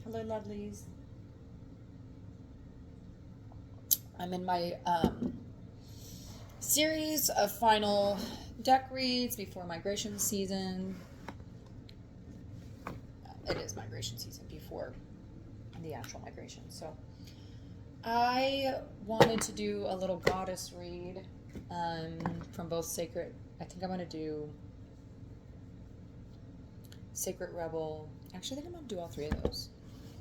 Hello, lovelies. I'm in my series of final deck reads before migration season. It is migration season before the actual migration. So I wanted to do a little goddess read from both sacred. I think I'm going to do Sacred Rebel. Actually, I think I'm going to do all three of those.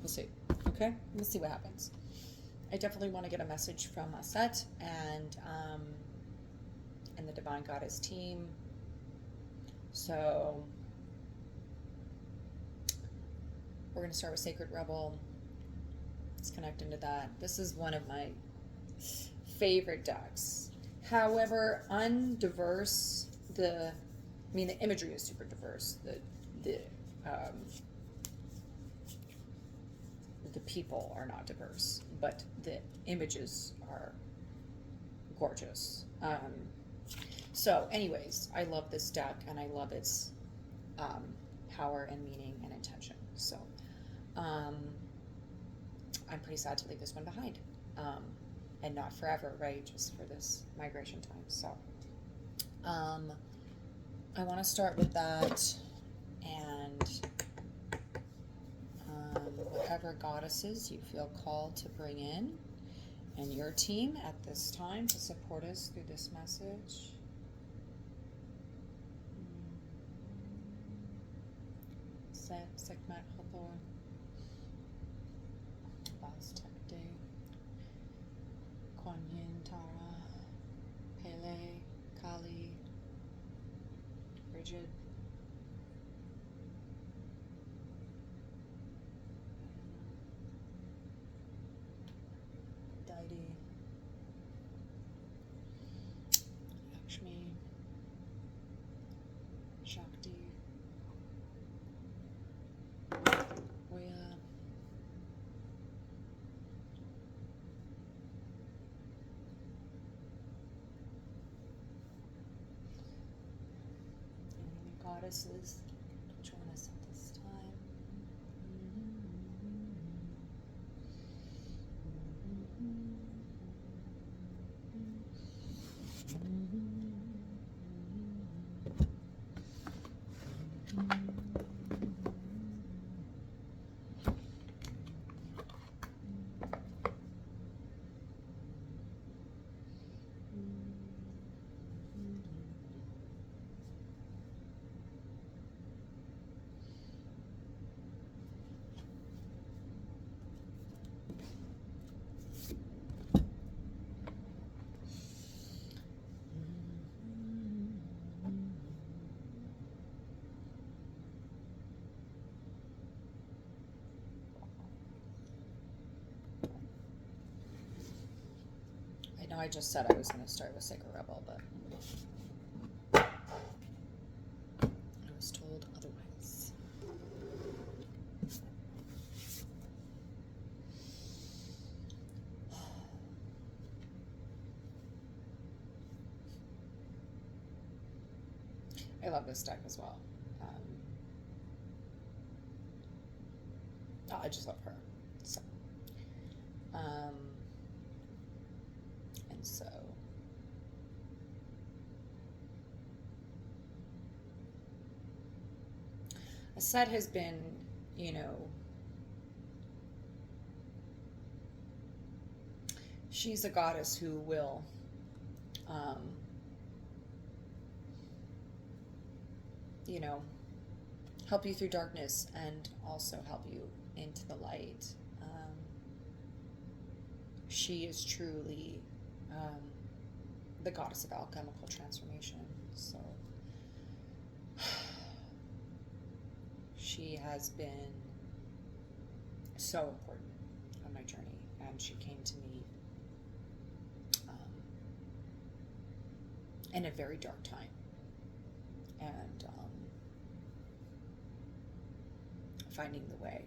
We'll see. Okay? We'll see what happens. I definitely want to get a message from Aset and the Divine Goddess team. So we're going to start with Sacred Rebel. Let's connect into that. This is one of my favorite decks. However, undiverse, the imagery is super diverse. The people are not diverse, but the images are gorgeous. So anyways, I love this deck and I love its power and meaning and intention. So I'm pretty sad to leave this one behind. And not forever, right? Just for this migration time. So I want to start with that, and whatever goddesses you feel called to bring in and your team at this time to support us through this message. Set, Sekhmet, Hathor, Aztec Day, Kuan Yin, Tara, Pele, Kali, Bridget, Deity, Lakshmi, Shakti, Oya, any goddesses join us at this time. I know I just said I was going to start with Sacred Rebel, but I was told otherwise. I love this deck as well. I just love her. So, and so Aset has been, she's a goddess who will help you through darkness and also help you into the light. She is truly the goddess of alchemical transformation. So she has been so important on my journey, and she came to me in a very dark time, and finding the way.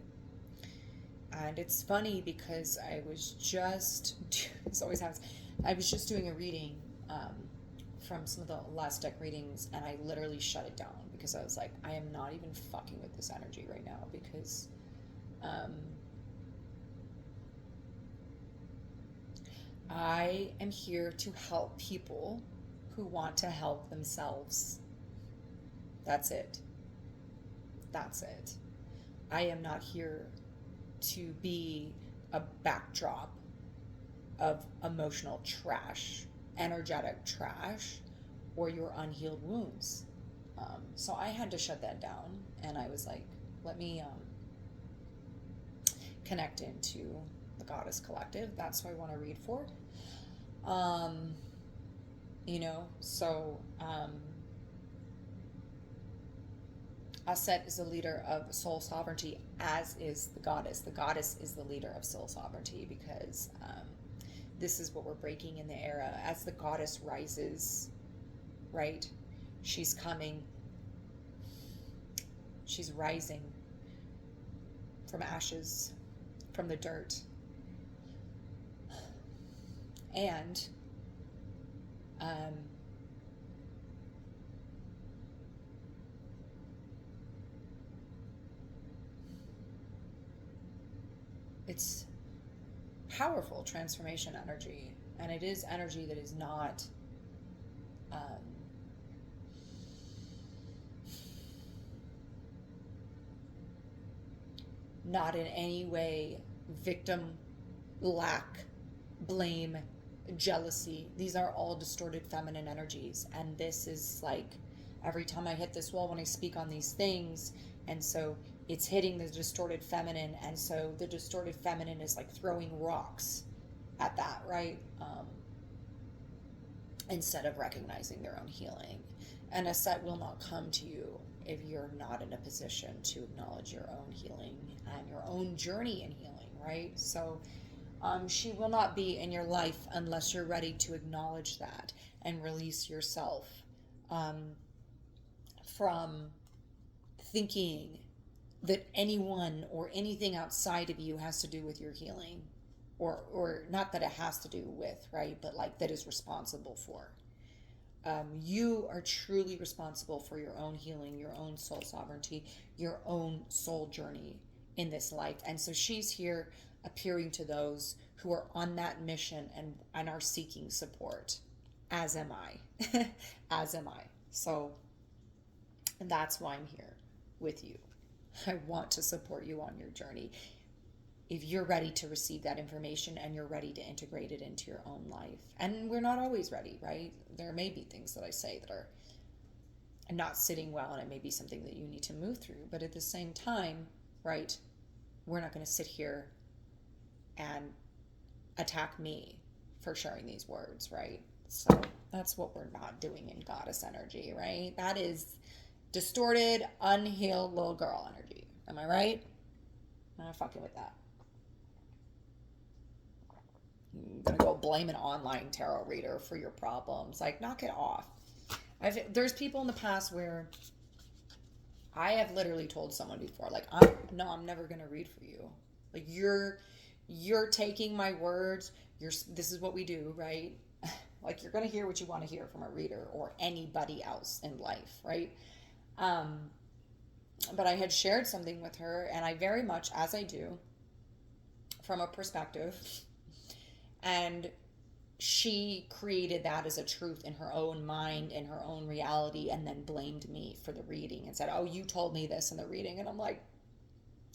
And it's funny because I was just this always happens. I was just doing a reading from some of the last deck readings, and I literally shut it down because I was like, I am not even fucking with this energy right now, because I am here to help people who want to help themselves. That's it. That's it. I am not here to be a backdrop of emotional trash, energetic trash, or your unhealed wounds. So I had to shut that down, and I was like, let me connect into the Goddess Collective. That's who I want to read for. Aset is the leader of soul sovereignty, as is the goddess. The goddess is the leader of soul sovereignty, because this is what we're breaking in the era. As the goddess rises, right? She's coming. She's rising from ashes, from the dirt. And it's powerful transformation energy, and it is energy that is not not in any way victim, lack, blame, jealousy. These are all distorted feminine energies, and this is like every time I hit this wall when I speak on these things, and so it's hitting the distorted feminine, and so the distorted feminine is like throwing rocks at that, right? Instead of recognizing their own healing. And a set will not come to you if you're not in a position to acknowledge your own healing and your own journey in healing, right? So she will not be in your life unless you're ready to acknowledge that and release yourself from thinking that anyone or anything outside of you has to do with your healing, or not that it has to do with, right, but like that is responsible for. You are truly responsible for your own healing, your own soul sovereignty, your own soul journey in this life. And so she's here appearing to those who are on that mission and are seeking support, as am I. As am I. So that's why I'm here with you. I want to support you on your journey. If you're ready to receive that information and you're ready to integrate it into your own life. And we're not always ready, right? There may be things that I say that are not sitting well, and it may be something that you need to move through. But at the same time, right, we're not going to sit here and attack me for sharing these words, right? So that's what we're not doing in goddess energy, right? That is distorted, unhealed little girl energy. Am I right? I'm not fucking with that. I'm gonna go blame an online tarot reader for your problems. Like, knock it off. There's people in the past where I have literally told someone before, like, I'm never gonna read for you. Like, you're taking my words. This is what we do, right? Like, you're gonna hear what you want to hear from a reader or anybody else in life, right? But I had shared something with her, and I very much, as I do, from a perspective, and she created that as a truth in her own mind, in her own reality, and then blamed me for the reading and said, oh, you told me this in the reading. And I'm like,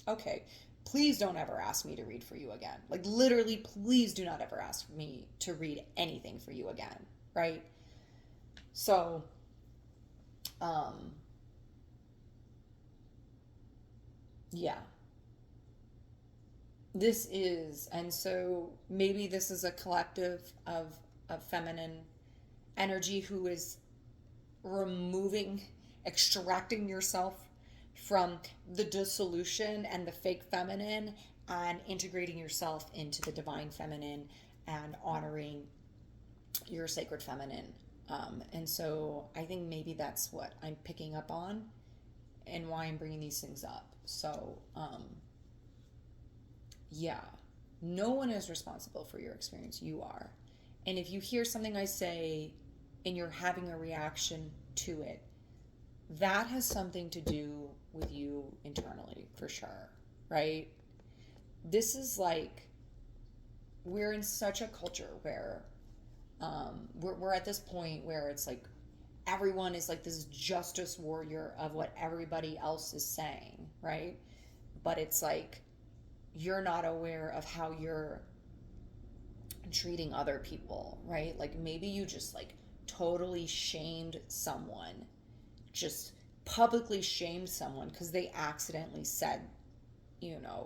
okay, please don't ever ask me to read for you again. Like, literally, please do not ever ask me to read anything for you again, right? So, yeah. This is, and so maybe this is a collective of feminine energy who is removing, extracting yourself from the dissolution and the fake feminine and integrating yourself into the divine feminine and honoring your sacred feminine. And so I think maybe that's what I'm picking up on and why I'm bringing these things up. So, yeah, no one is responsible for your experience. You are. And if you hear something I say and you're having a reaction to it, that has something to do with you internally, for sure, right? This is like, we're in such a culture where We're at this point where it's like everyone is like this justice warrior of what everybody else is saying, right? But it's like you're not aware of how you're treating other people, right? Like maybe you just like totally shamed someone, just publicly shamed someone because they accidentally said,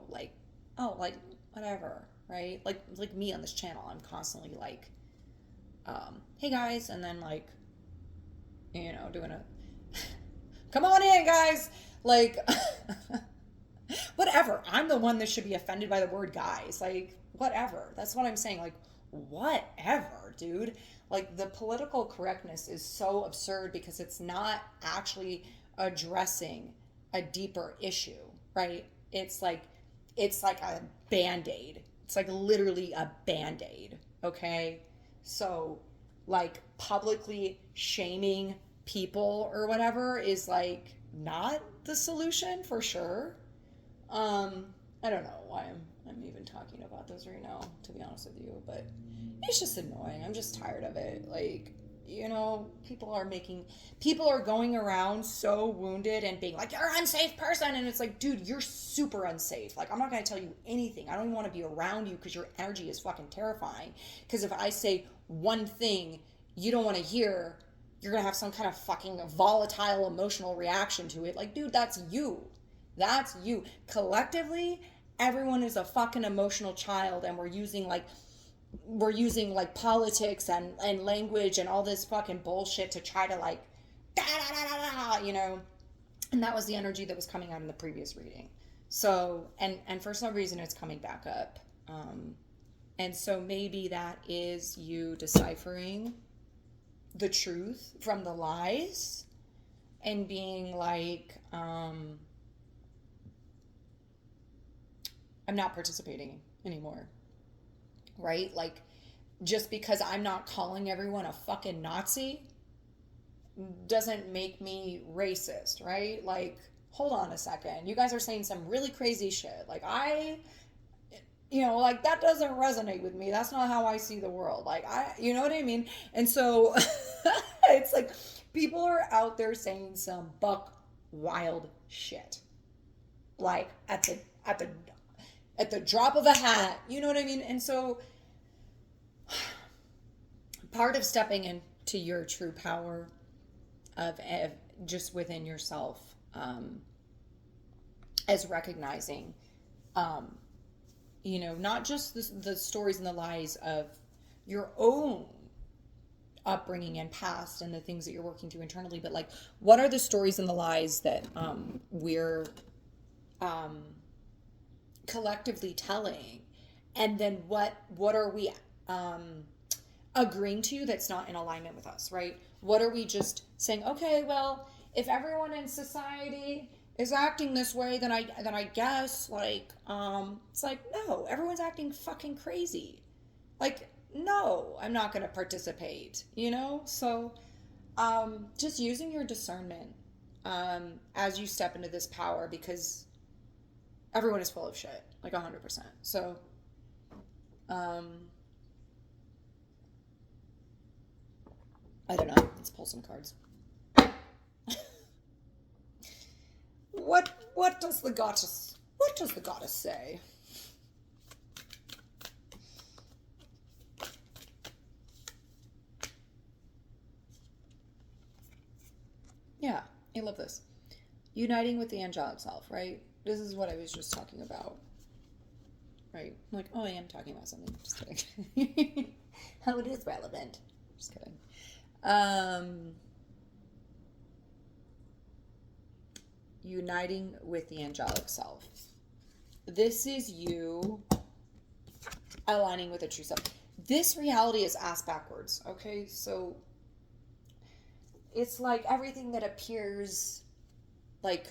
like, oh, like whatever, right? Like me on this channel, I'm constantly like, hey guys, and then like, doing a come on in, guys, like whatever. I'm the one that should be offended by the word guys, like whatever. That's what I'm saying, like whatever, dude. Like the political correctness is so absurd because it's not actually addressing a deeper issue, right? It's like a band-aid. It's like literally a band-aid, okay? So like publicly shaming people or whatever is like not the solution for sure. I don't know why I'm even talking about this right now, to be honest with you, but it's just annoying. I'm just tired of it. Like, people are going around so wounded and being like, you're an unsafe person. And it's like, dude, you're super unsafe. Like, I'm not going to tell you anything. I don't even want to be around you because your energy is fucking terrifying. Because if I say one thing you don't want to hear, you're going to have some kind of fucking volatile emotional reaction to it. Like, dude, that's you. That's you. Collectively, everyone is a fucking emotional child, and we're using politics and language and all this fucking bullshit to try to like da da da da da, and that was the energy that was coming out in the previous reading. So and for some reason it's coming back up, and so maybe that is you deciphering the truth from the lies and being like, I'm not participating anymore, right? Like, just because I'm not calling everyone a fucking Nazi doesn't make me racist, right? Like, hold on a second. You guys are saying some really crazy shit. Like, like that doesn't resonate with me. That's not how I see the world. Like, you know what I mean? And so it's like people are out there saying some buck wild shit. Like at the drop of a hat, you know what I mean? And so part of stepping into your true power of just within yourself, is recognizing, not just the stories and the lies of your own upbringing and past and the things that you're working through internally, but like, what are the stories and the lies that we're collectively telling, and then what are we agreeing to that's not in alignment with us, right? What are we just saying, okay, well, if everyone in society is acting this way, then I guess like, it's like, no, everyone's acting fucking crazy. Like, no, I'm not going to participate, So just using your discernment as you step into this power, because everyone is full of shit, like 100%. So I don't know. Let's pull some cards. What does the goddess say? Yeah, I love this. Uniting with the angelic self, right? This is what I was just talking about. Right? Like, oh, I am talking about something. Just kidding. How it is relevant. Just kidding. Uniting with the angelic self. This is you aligning with the true self. This reality is ass backwards, okay? So it's like everything that appears, like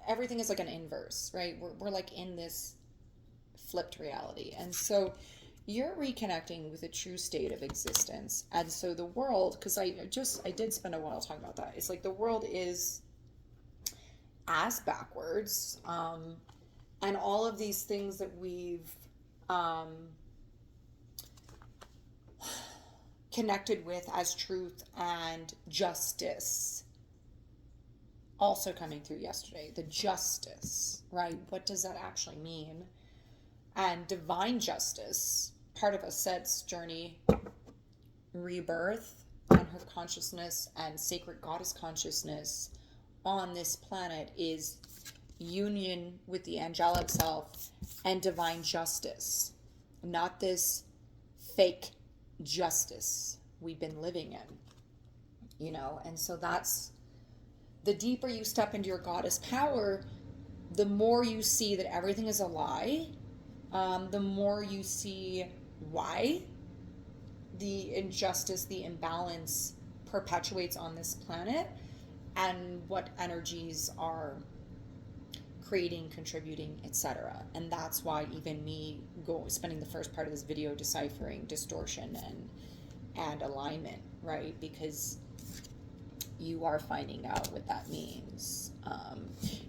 everything is like an inverse, right? We're like in this flipped reality. And so you're reconnecting with a true state of existence. And so the world, because I did spend a while talking about that. It's like the world is ass backwards. And all of these things that we've connected with as truth and justice also coming through yesterday. The justice, right? What does that actually mean? And divine justice, part of Aset's journey, rebirth, and her consciousness and sacred goddess consciousness on this planet is union with the angelic self and divine justice, not this fake justice we've been living in, you know. And so that's, the deeper you step into your goddess power, the more you see that everything is a lie, the more you see why the injustice, the imbalance perpetuates on this planet, and what energies are creating, contributing, etc. And that's why even me spending the first part of this video deciphering distortion and alignment, right? Because you are finding out what that means.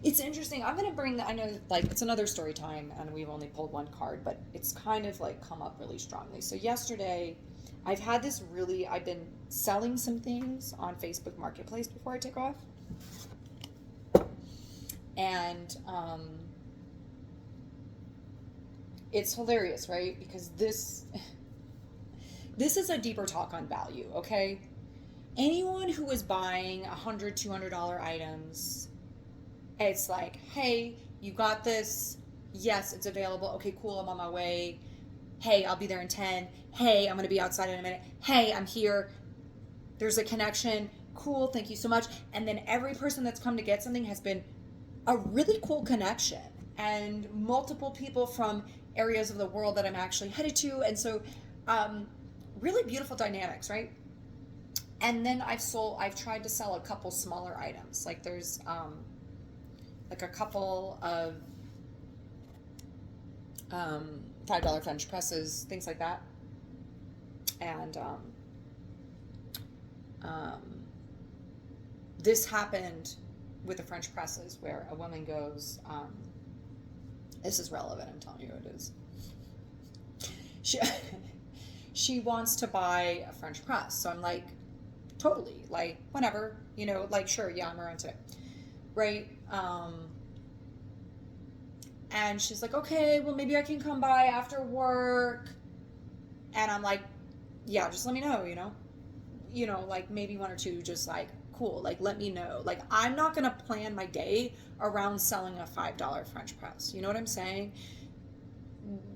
It's interesting. I'm going to bring I know, like, it's another story time and we've only pulled one card, but it's kind of like come up really strongly. So yesterday I've been selling some things on Facebook Marketplace before I take off. And it's hilarious, right? Because this is a deeper talk on value, okay? Anyone who is buying $100, $200 items, it's like, hey, you got this. Yes, it's available. Okay, cool, I'm on my way. Hey, I'll be there in 10. Hey, I'm going to be outside in a minute. Hey, I'm here. There's a connection. Cool, thank you so much. And then every person that's come to get something has been a really cool connection, and multiple people from areas of the world that I'm actually headed to. And so really beautiful dynamics, right? And then I've tried to sell a couple smaller items. Like there's like a couple of $5 French presses, things like that. And this happened with the French presses, where a woman goes, this is relevant, I'm telling you it is. She wants to buy a French press. So I'm like, totally, like, whenever, you know, like, sure, yeah, I'm around today, right? And she's like, okay, well, maybe I can come by after work. And I'm like, yeah, just let me know, you know, like maybe one or two, just like, cool, like, let me know. Like, I'm not going to plan my day around selling a $5 French press. You know what I'm saying?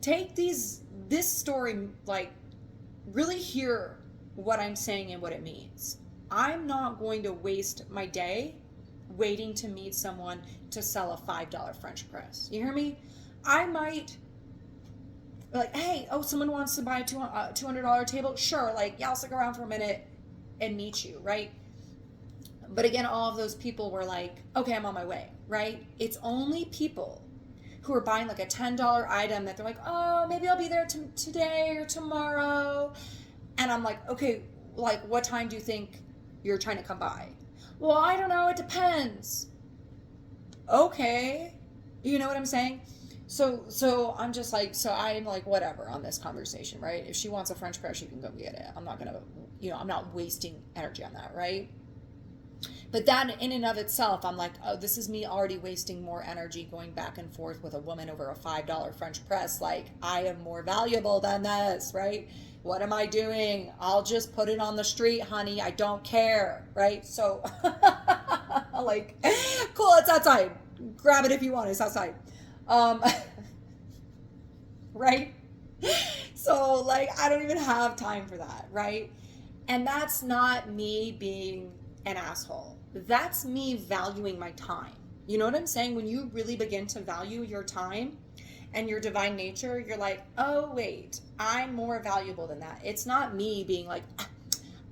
Take this story, like, really hear what I'm saying and what it means. I'm not going to waste my day waiting to meet someone to sell a $5 French press. You hear me? I might, like, hey, oh, someone wants to buy a $200 table? Sure, like, yeah, I'll stick around for a minute and meet you, right? But again, all of those people were like, okay, I'm on my way, right? It's only people who are buying like a $10 item that they're like, oh, maybe I'll be there today or tomorrow. And I'm like, okay, like, what time do you think you're trying to come by? Well, I don't know, it depends. Okay, you know what I'm saying? So I'm just like, so I'm like, whatever on this conversation, right? If she wants a French press, she can go get it. I'm not gonna, I'm not wasting energy on that, right? But that in and of itself, I'm like, oh, this is me already wasting more energy going back and forth with a woman over a $5 French press. Like, I am more valuable than this, right? What am I doing? I'll just put it on the street, honey. I don't care, right? So, like, cool, it's outside. Grab it if you want. It's outside. Right? So, like, I don't even have time for that, right? And that's not me being an asshole. That's me valuing my time. You know what I'm saying? When you really begin to value your time and your divine nature, you're like, oh, wait, I'm more valuable than that. It's not me being like,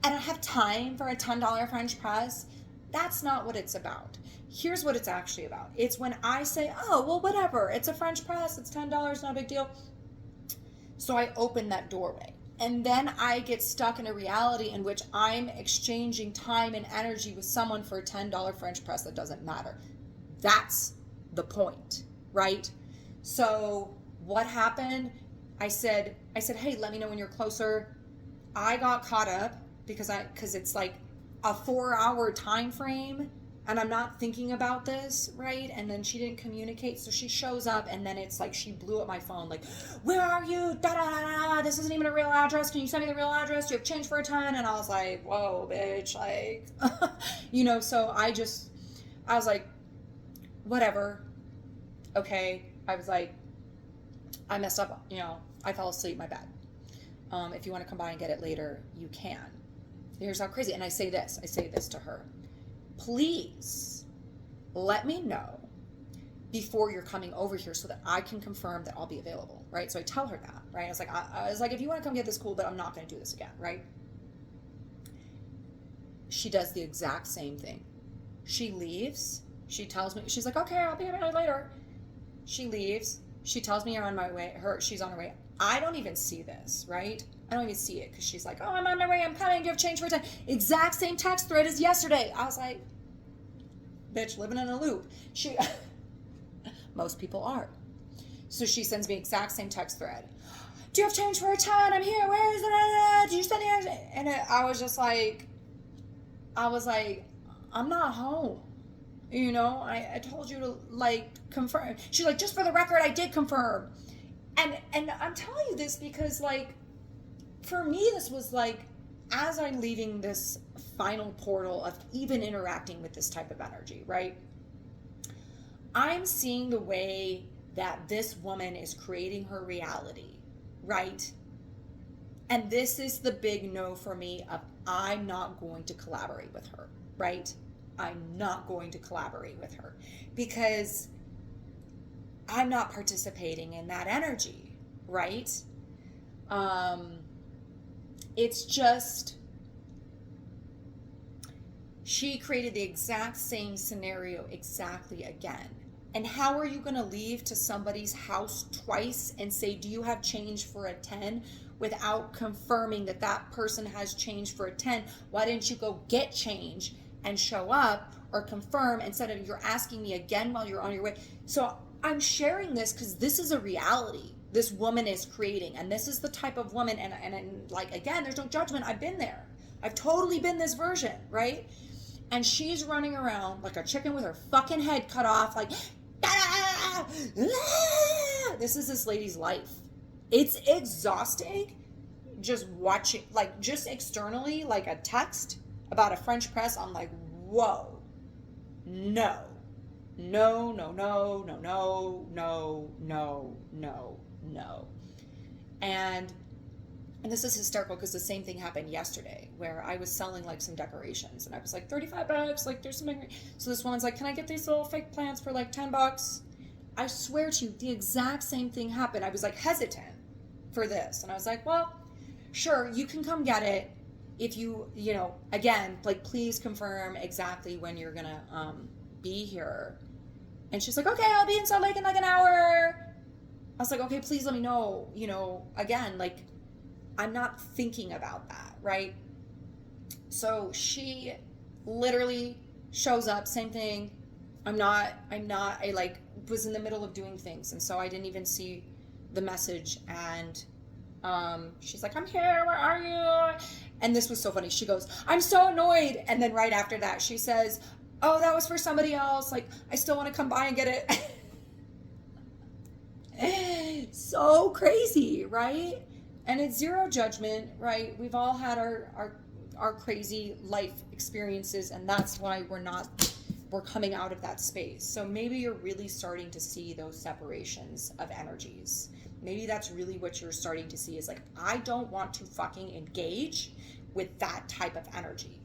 I don't have time for a $10 French press. That's not what it's about. Here's what it's actually about. It's when I say, oh, well, whatever. It's a French press. It's $10. Not a big deal. So I open that doorway. And then I get stuck in a reality in which I'm exchanging time and energy with someone for a $10 French press that doesn't matter. That's the point, right? So what happened? I said, hey, let me know when you're closer. I got caught up because it's like a 4-hour time frame and I'm not thinking about this, right? And then she didn't communicate, so she shows up and then it's like she blew up my phone, like, where are you? Da da da da. This isn't even a real address. Can you send me the real address? Do you have change for a ton? And I was like, whoa, bitch, like, So I was like, whatever. Okay. I was like, I messed up. I fell asleep. My bad. If you want to come by and get it later, you can. Here's how crazy. And I say this to her. Please let me know before you're coming over here so that I can confirm that I'll be available, right? So I tell her that, right? I was like, if you want to come get this, cool, but I'm not going to do this again, right? She does the exact same thing. She leaves. She tells me, she's like, okay, I'll be here later. She leaves. She tells me she's on her way. I don't even see this, right? I don't even see it because she's like, oh, I'm on my way, I'm coming, you have change for a time. Exact same text thread as yesterday. I was like, bitch, living in a loop. Most people are. So she sends me exact same text thread. Do you have change for a ton? I'm here. Where is it? Do you send it? And I was like, I'm not home. I told you to like confirm. She's like, just for the record, I did confirm. And I'm telling you this because like, for me, this was like, as I'm leaving this final portal of even interacting with this type of energy, right? I'm seeing the way that this woman is creating her reality, right? And this is the big no for me of I'm not going to collaborate with her, right? I'm not going to collaborate with her because I'm not participating in that energy, right? It's just, she created the exact same scenario exactly again. And how are you going to leave to somebody's house twice and say, do you have change for a 10 without confirming that that person has change for a 10? Why didn't you go get change and show up or confirm instead of you're asking me again while you're on your way? So I'm sharing this because this is a reality this woman is creating, and this is the type of woman, and like, again, there's no judgment. I've been there. I've totally been this version, right? And she's running around like a chicken with her fucking head cut off, like, ah, ah. This is this lady's life. It's exhausting just watching, like, just externally, like a text about a French press. I'm like, whoa, no. No, no, no, no, no, no, no, no, no. And this is hysterical because the same thing happened yesterday where I was selling like some decorations and I was like, $35, like there's something. So this woman's like, can I get these little fake plants for like $10? I swear to you, the exact same thing happened. I was like hesitant for this. And I was like, well, sure, you can come get it. If you again, like, please confirm exactly when you're gonna be here. And she's like, okay, I'll be in Salt Lake in like an hour. I was like, okay, please let me know. Again, like, I'm not thinking about that, right? So she literally shows up, same thing. I like was in the middle of doing things, and so I didn't even see the message. And she's like, I'm here, where are you? And this was so funny. She goes, I'm so annoyed. And then right after that, she says, oh, that was for somebody else. Like, I still want to come by and get it. So crazy, right? And it's zero judgment, right? We've all had our crazy life experiences, and that's why we're coming out of that space. So maybe you're really starting to see those separations of energies. Maybe that's really what you're starting to see is like, I don't want to fucking engage with that type of energy.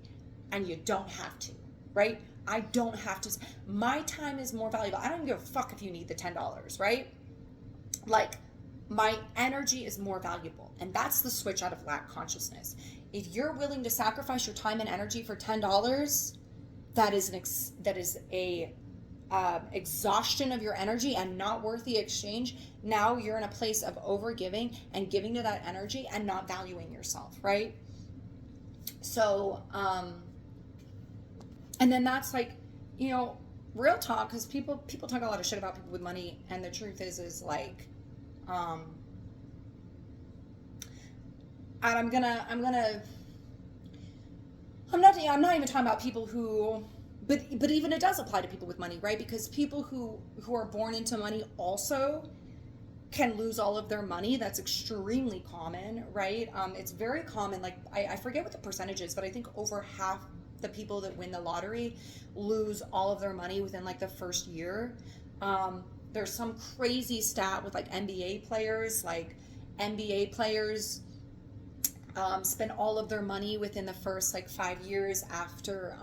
And you don't have to, right? I don't have to. My time is more valuable. I don't even give a fuck if you need the $10, right? Like, my energy is more valuable. And that's the switch out of lack consciousness. If you're willing to sacrifice your time and energy for $10, that is a exhaustion of your energy and not worth the exchange. Now you're in a place of overgiving and giving to that energy and not valuing yourself, right? So, and then that's like, real talk, because people talk a lot of shit about people with money, and the truth is like, and I'm not even talking about people who, but even it does apply to people with money, right? Because people who are born into money also can lose all of their money. That's extremely common, right? It's very common. Like I forget what the percentage is, but I think over half the people that win the lottery lose all of their money within like the first year. There's some crazy stat with like NBA players, spend all of their money within the first like 5 years after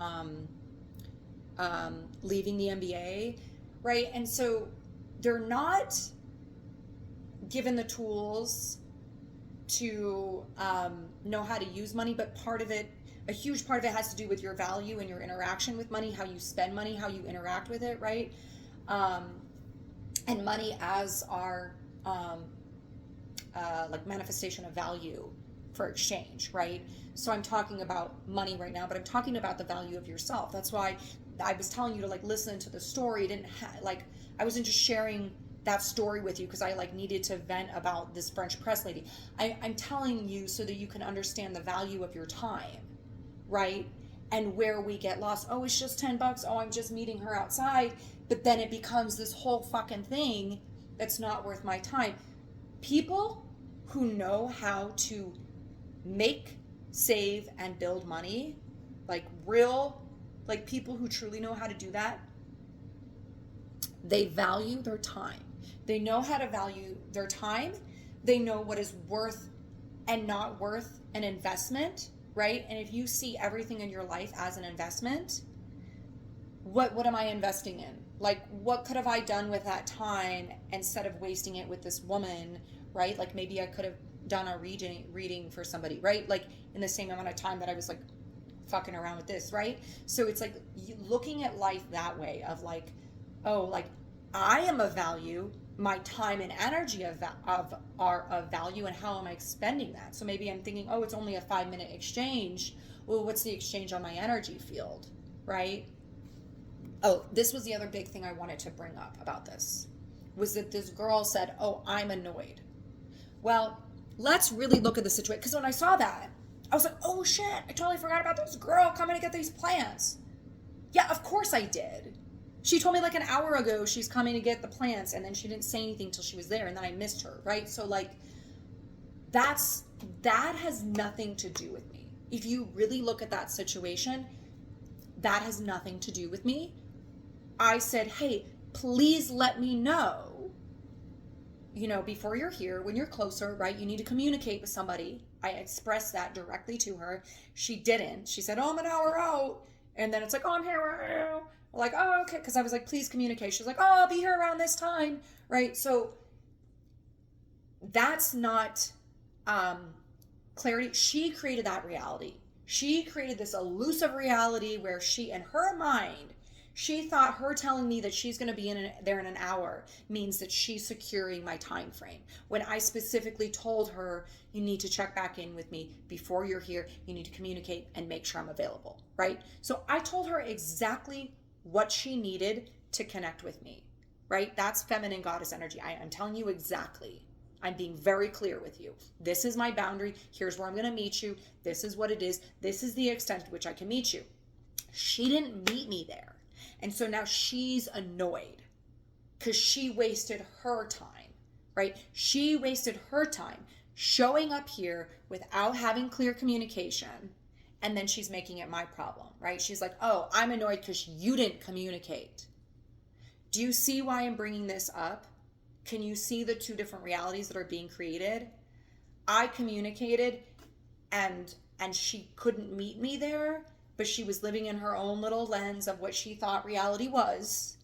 leaving the NBA, right? And so they're not given the tools to know how to use money, but a huge part of it has to do with your value and your interaction with money, how you spend money, how you interact with it, right? And money as our like manifestation of value for exchange, right? So I'm talking about money right now, but I'm talking about the value of yourself. That's why I was telling you to like listen to the story. I wasn't just sharing that story with you because I like needed to vent about this French press lady. I'm telling you so that you can understand the value of your time, right? And where we get lost. Oh, it's just $10. Oh, I'm just meeting her outside. But then it becomes this whole fucking thing that's not worth my time. People who know how to make, save, and build money, like people who truly know how to do that, they value their time. They know how to value their time. They know what is worth and not worth an investment, right? And if you see everything in your life as an investment, what am I investing in? Like, what could have I done with that time instead of wasting it with this woman, right? Like, maybe I could have done a reading for somebody, right? Like, in the same amount of time that I was like fucking around with this, right? So it's like looking at life that way of like, oh, like I am of value, my time and energy are of value, and how am I expending that? So maybe I'm thinking, oh, it's only a 5-minute exchange. Well, what's the exchange on my energy field, right? Oh, this was the other big thing I wanted to bring up about this, was that this girl said, oh, I'm annoyed. Well, let's really look at the situation, because when I saw that, I was like, oh shit, I totally forgot about this girl coming to get these plants. Yeah, of course I did. She told me like an hour ago she's coming to get the plants, and then she didn't say anything till she was there, and then I missed her, right? So like, that has nothing to do with me. If you really look at that situation, that has nothing to do with me. I said, hey, please let me know, before you're here, when you're closer, right? You need to communicate with somebody. I expressed that directly to her. She didn't. She said, oh, I'm an hour out. And then it's like, oh, I'm here. Like, oh, okay. Because I was like, please communicate. She was like, oh, I'll be here around this time. Right? So that's not clarity. She created that reality. She created this elusive reality where she, in her mind, she thought her telling me that she's going to be there in an hour means that she's securing my time frame. When I specifically told her, you need to check back in with me before you're here. You need to communicate and make sure I'm available, right? So I told her exactly what she needed to connect with me, right? That's feminine goddess energy. I'm telling you exactly. I'm being very clear with you. This is my boundary. Here's where I'm going to meet you. This is what it is. This is the extent to which I can meet you. She didn't meet me there. And so now she's annoyed because she wasted her time, right? She wasted her time showing up here without having clear communication. And then she's making it my problem, right? She's like, oh, I'm annoyed because you didn't communicate. Do you see why I'm bringing this up? Can you see the two different realities that are being created? I communicated and she couldn't meet me there, but she was living in her own little lens of what she thought reality was.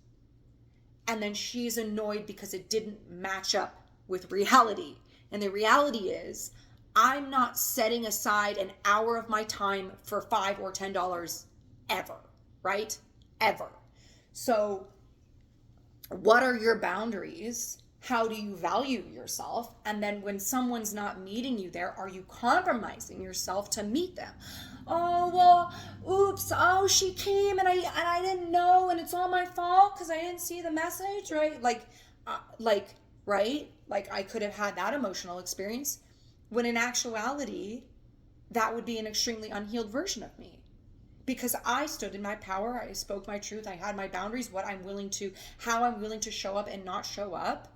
And then she's annoyed because it didn't match up with reality. And the reality is, I'm not setting aside an hour of my time for $5 or $10 ever, right? Ever. So what are your boundaries? How do you value yourself? And then when someone's not meeting you there, are you compromising yourself to meet them? Oh, well, oops, oh, she came and I didn't know, and it's all my fault because I didn't see the message, right? Right? Like I could have had that emotional experience. when in actuality, that would be an extremely unhealed version of me. Because I stood in my power, I spoke my truth, I had my boundaries, how I'm willing to show up and not show up.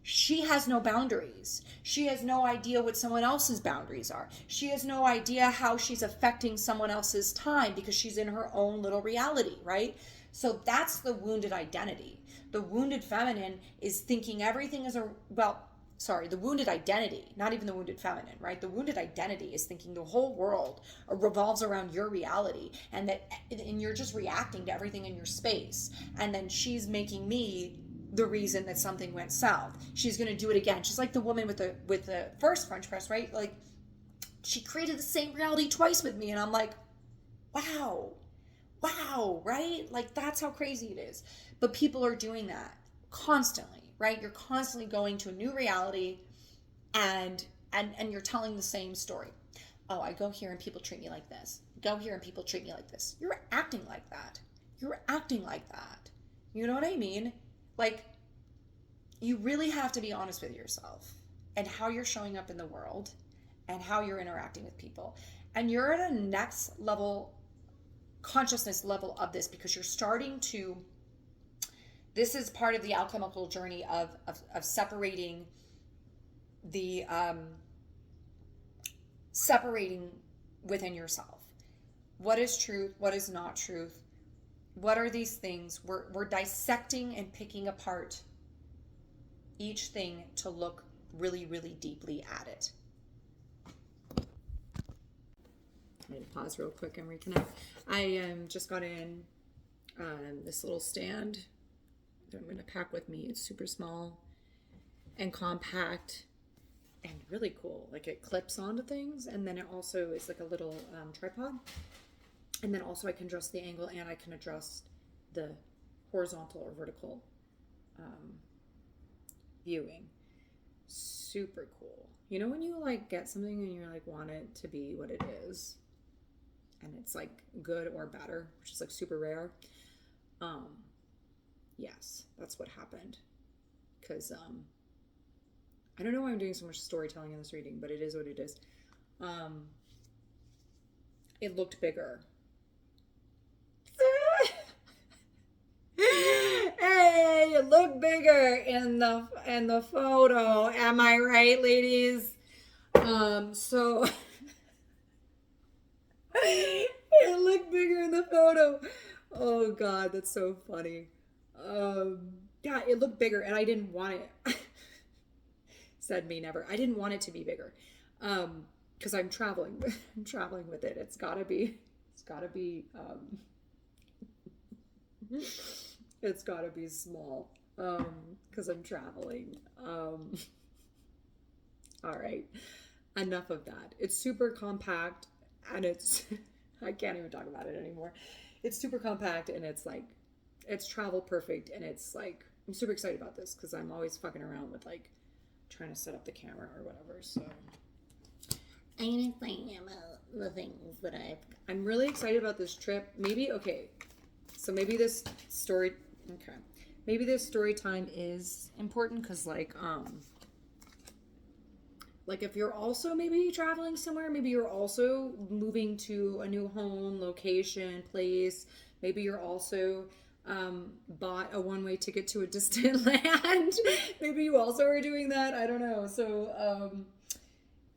She has no boundaries. She has no idea what someone else's boundaries are. She has no idea how she's affecting someone else's time because she's in her own little reality, right? So that's the wounded identity. The wounded feminine is thinking everything is the wounded identity, not even the wounded feminine, right? The wounded identity is thinking the whole world revolves around your reality and you're just reacting to everything in your space. And then she's making me the reason that something went south. She's going to do it again. She's like the woman with the first French press, right? Like, she created the same reality twice with me. And I'm like, wow, right? Like, that's how crazy it is. But people are doing that constantly, right? You're constantly going to a new reality and you're telling the same story. Oh, I go here and people treat me like this. Go here and people treat me like this. You're acting like that. You know what I mean? Like, you really have to be honest with yourself and how you're showing up in the world and how you're interacting with people. And you're at a next level, consciousness level of this, because you're starting to, this is part of the alchemical journey of separating separating within yourself. What is truth? What is not truth? What are these things? We're dissecting and picking apart each thing to look really, really deeply at it. I'm going to pause real quick and reconnect. I just got in this little stand that I'm going to pack with me. It's super small and compact and really cool. Like, it clips onto things, and then it also is like a little tripod. And then also I can adjust the angle and I can adjust the horizontal or vertical viewing. Super cool. You know when you like get something and you're like want it to be what it is and it's like good or better, which is like super rare. Yes, that's what happened. Because I don't know why I'm doing so much storytelling in this reading, but it is what it is. It looked bigger. Hey, it looked bigger in the photo. Am I right, ladies? So it looked bigger in the photo. Oh God, that's so funny. Yeah, it looked bigger, and I didn't want it. Said me never. I didn't want it to be bigger, because I'm traveling. I'm traveling with it. It's gotta be. It's gotta be small, because I'm traveling. All right, enough of that. It's super compact, and it's, I can't even talk about it anymore. It's super compact, and it's like, it's travel perfect, and it's like, I'm super excited about this, because I'm always fucking around with like, trying to set up the camera or whatever, so. I'm excited about the things that I'm really excited about this trip. Maybe this story time is important, because like if you're also maybe traveling somewhere, maybe you're also moving to a new home, location, place, maybe you're also bought a one-way ticket to a distant land. Maybe you also are doing that. I don't know. So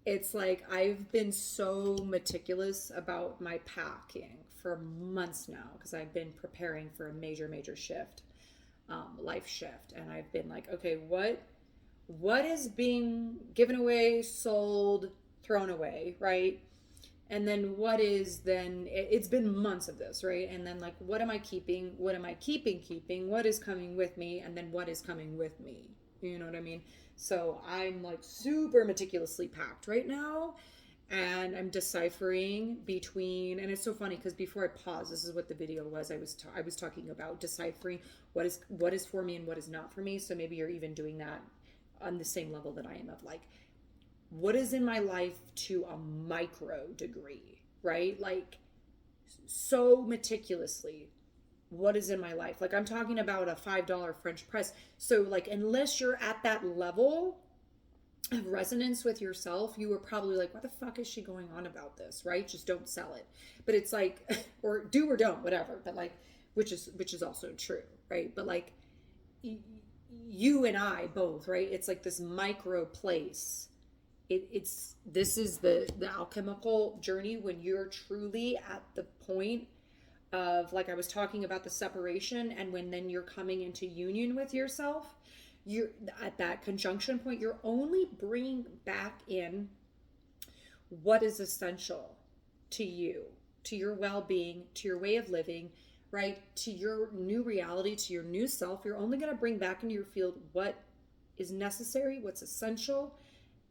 it's like, I've been so meticulous about my packing for months now, because I've been preparing for a major shift, life shift. And I've been like, okay, what is being given away, sold, thrown away, right? And then it's been months of this, right? And then like, what am I keeping? What am I keeping? What is coming with me? And then what is coming with me? You know what I mean? So I'm like super meticulously packed right now, and I'm deciphering between, and it's so funny because before I pause, this is what the video was. I was talking about deciphering what is for me and what is not for me. So maybe you're even doing that on the same level that I am, of like, what is in my life to a micro degree, right? Like, so meticulously, what is in my life? Like, I'm talking about a $5 French press. So like, unless you're at that level, of resonance with yourself, you were probably like, what the fuck is she going on about this, right? Just don't sell it. But it's like, or do or don't, whatever. But like, which is also true, right? But like, you and I both, right? It's like this micro place. This is the alchemical journey when you're truly at the point of, like I was talking about, the separation, and when then you're coming into union with yourself, you're at that conjunction point, you're only bringing back in what is essential to you, to your well-being, to your way of living, right? To your new reality, to your new self. You're only going to bring back into your field what is necessary, what's essential,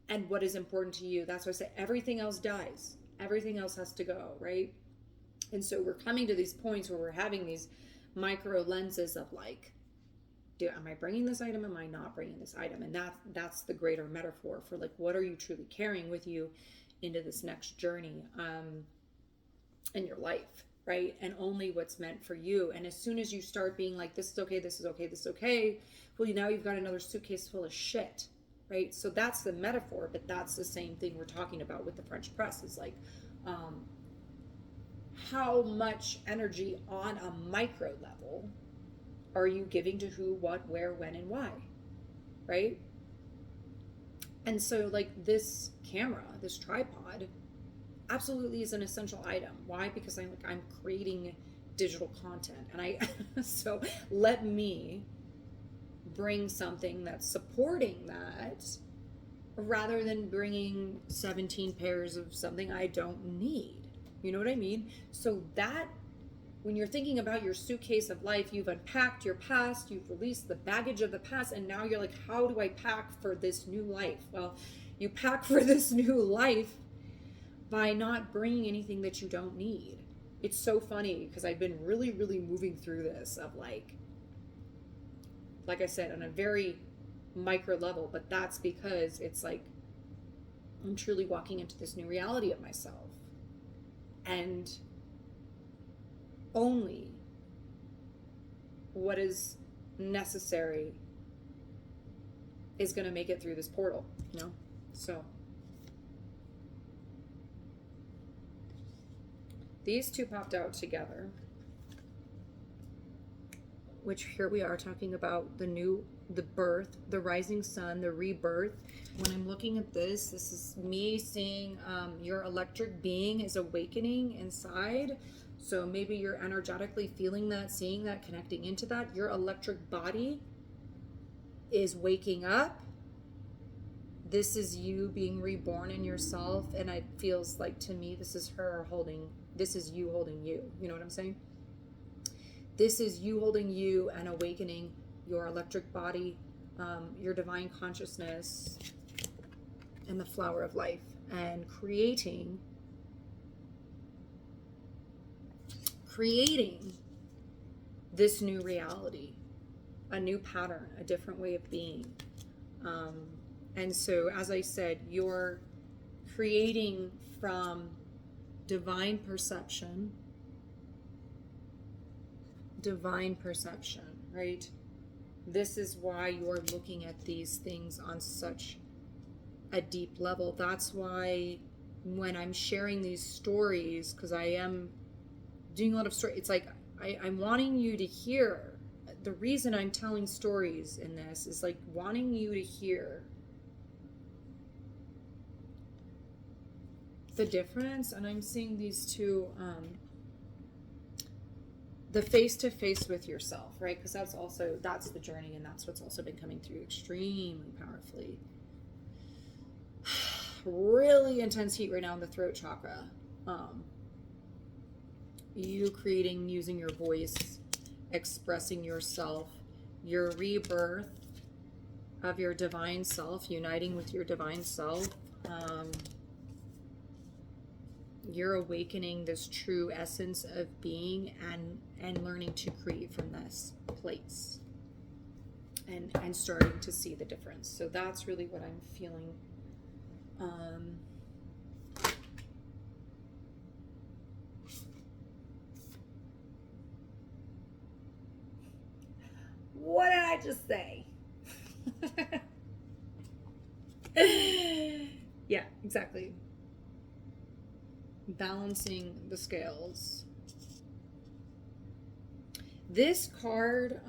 and what is important to you. That's why I say everything else dies. Everything else has to go, right? And so we're coming to these points where we're having these micro lenses of like, am I bringing this item? Am I not bringing this item? And that's the greater metaphor for like, what are you truly carrying with you into this next journey in your life, right? And only what's meant for you. And as soon as you start being like, this is okay, this is okay, this is okay, well, now you've got another suitcase full of shit, right? So that's the metaphor, but that's the same thing we're talking about with the French press. Is like, how much energy on a micro level are you giving to who, what, where, when, and why, right? And so like this camera, this tripod, absolutely is an essential item. Why? Because I'm creating digital content, and so let me bring something that's supporting that, rather than bringing 17 pairs of something I don't need. You know what I mean? So that, when you're thinking about your suitcase of life, you've unpacked your past, you've released the baggage of the past, and now you're like, how do I pack for this new life? Well, you pack for this new life by not bringing anything that you don't need. It's so funny because I've been really, really moving through this of like I said, on a very micro level, but that's because it's like I'm truly walking into this new reality of myself. And only what is necessary is going to make it through this portal, So these two popped out together, which here we are talking about the birth, the rising sun, the rebirth. When I'm looking at this is me seeing your electric being is awakening inside. So maybe you're energetically feeling that, seeing that, connecting into that. Your electric body is waking up. This is you being reborn in yourself. And it feels like, to me, this is you holding you. You know what I'm saying? This is you holding you and awakening your electric body, your divine consciousness, and the flower of life, and creating this new reality, a new pattern, a different way of being. And so, as I said, you're creating from divine perception, right? This is why you're looking at these things on such a deep level. That's why when I'm sharing these stories, because I am doing a lot of stories, it's like I'm wanting you to hear. The reason I'm telling stories in this is like wanting you to hear the difference. And I'm seeing these two, the face-to-face with yourself, right? Because that's the journey, and that's what's also been coming through extremely powerfully. Really intense heat right now in the throat chakra. You creating, using your voice, expressing yourself, your rebirth of your divine self, uniting with your divine self. You're awakening this true essence of being and learning to create from this place and starting to see the difference. So that's really what I'm feeling. What did I just say? Yeah, exactly. Balancing the scales. This card,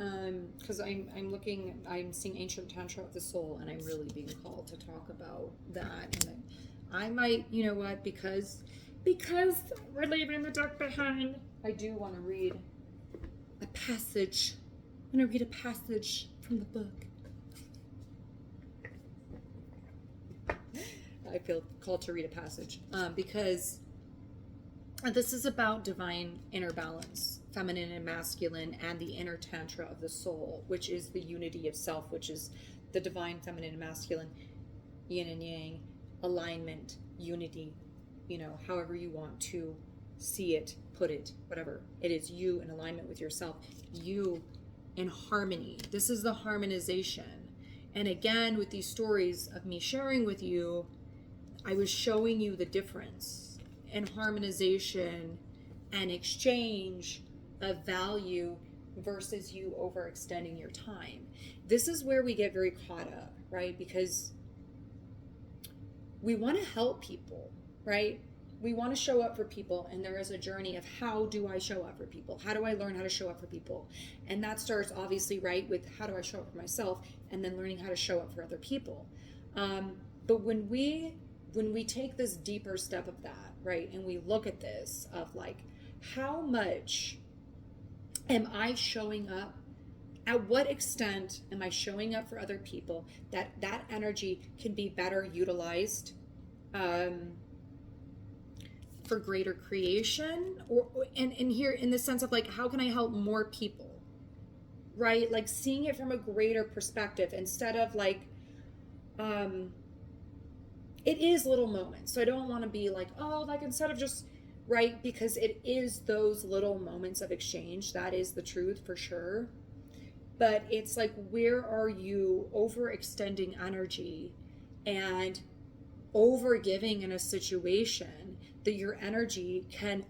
because I'm seeing Ancient Tantra of the Soul, and I'm really being called to talk about that. And I might, you know what, because we're leaving the deck behind, I do want to read a passage. I'm going to read a passage from the book. I feel called to read a passage because this is about divine inner balance, feminine and masculine, and the inner tantra of the soul, which is the unity of self, which is the divine feminine and masculine, yin and yang, alignment, unity, you know, however you want to see it, put it, whatever. It is you in alignment with yourself, you in harmony. This is the harmonization. And again, with these stories of me sharing with you, I was showing you the difference in harmonization and exchange of value versus you overextending your time. This is where we get very caught up, right? Because we want to help people, right? We want to show up for people, and there is a journey of how do I show up for people? How do I learn how to show up for people? And that starts obviously, right, with how do I show up for myself, and then learning how to show up for other people. But when we take this deeper step of that, right, and we look at this of like, how much am I showing up? At what extent am I showing up for other people that energy can be better utilized for greater creation? And here in the sense of like, how can I help more people, right? Like seeing it from a greater perspective instead of like, it is little moments. So I don't want to be like, oh, like instead of just, right? Because it is those little moments of exchange. That is the truth for sure. But it's like, where are you overextending energy and over giving in a situation that your energy can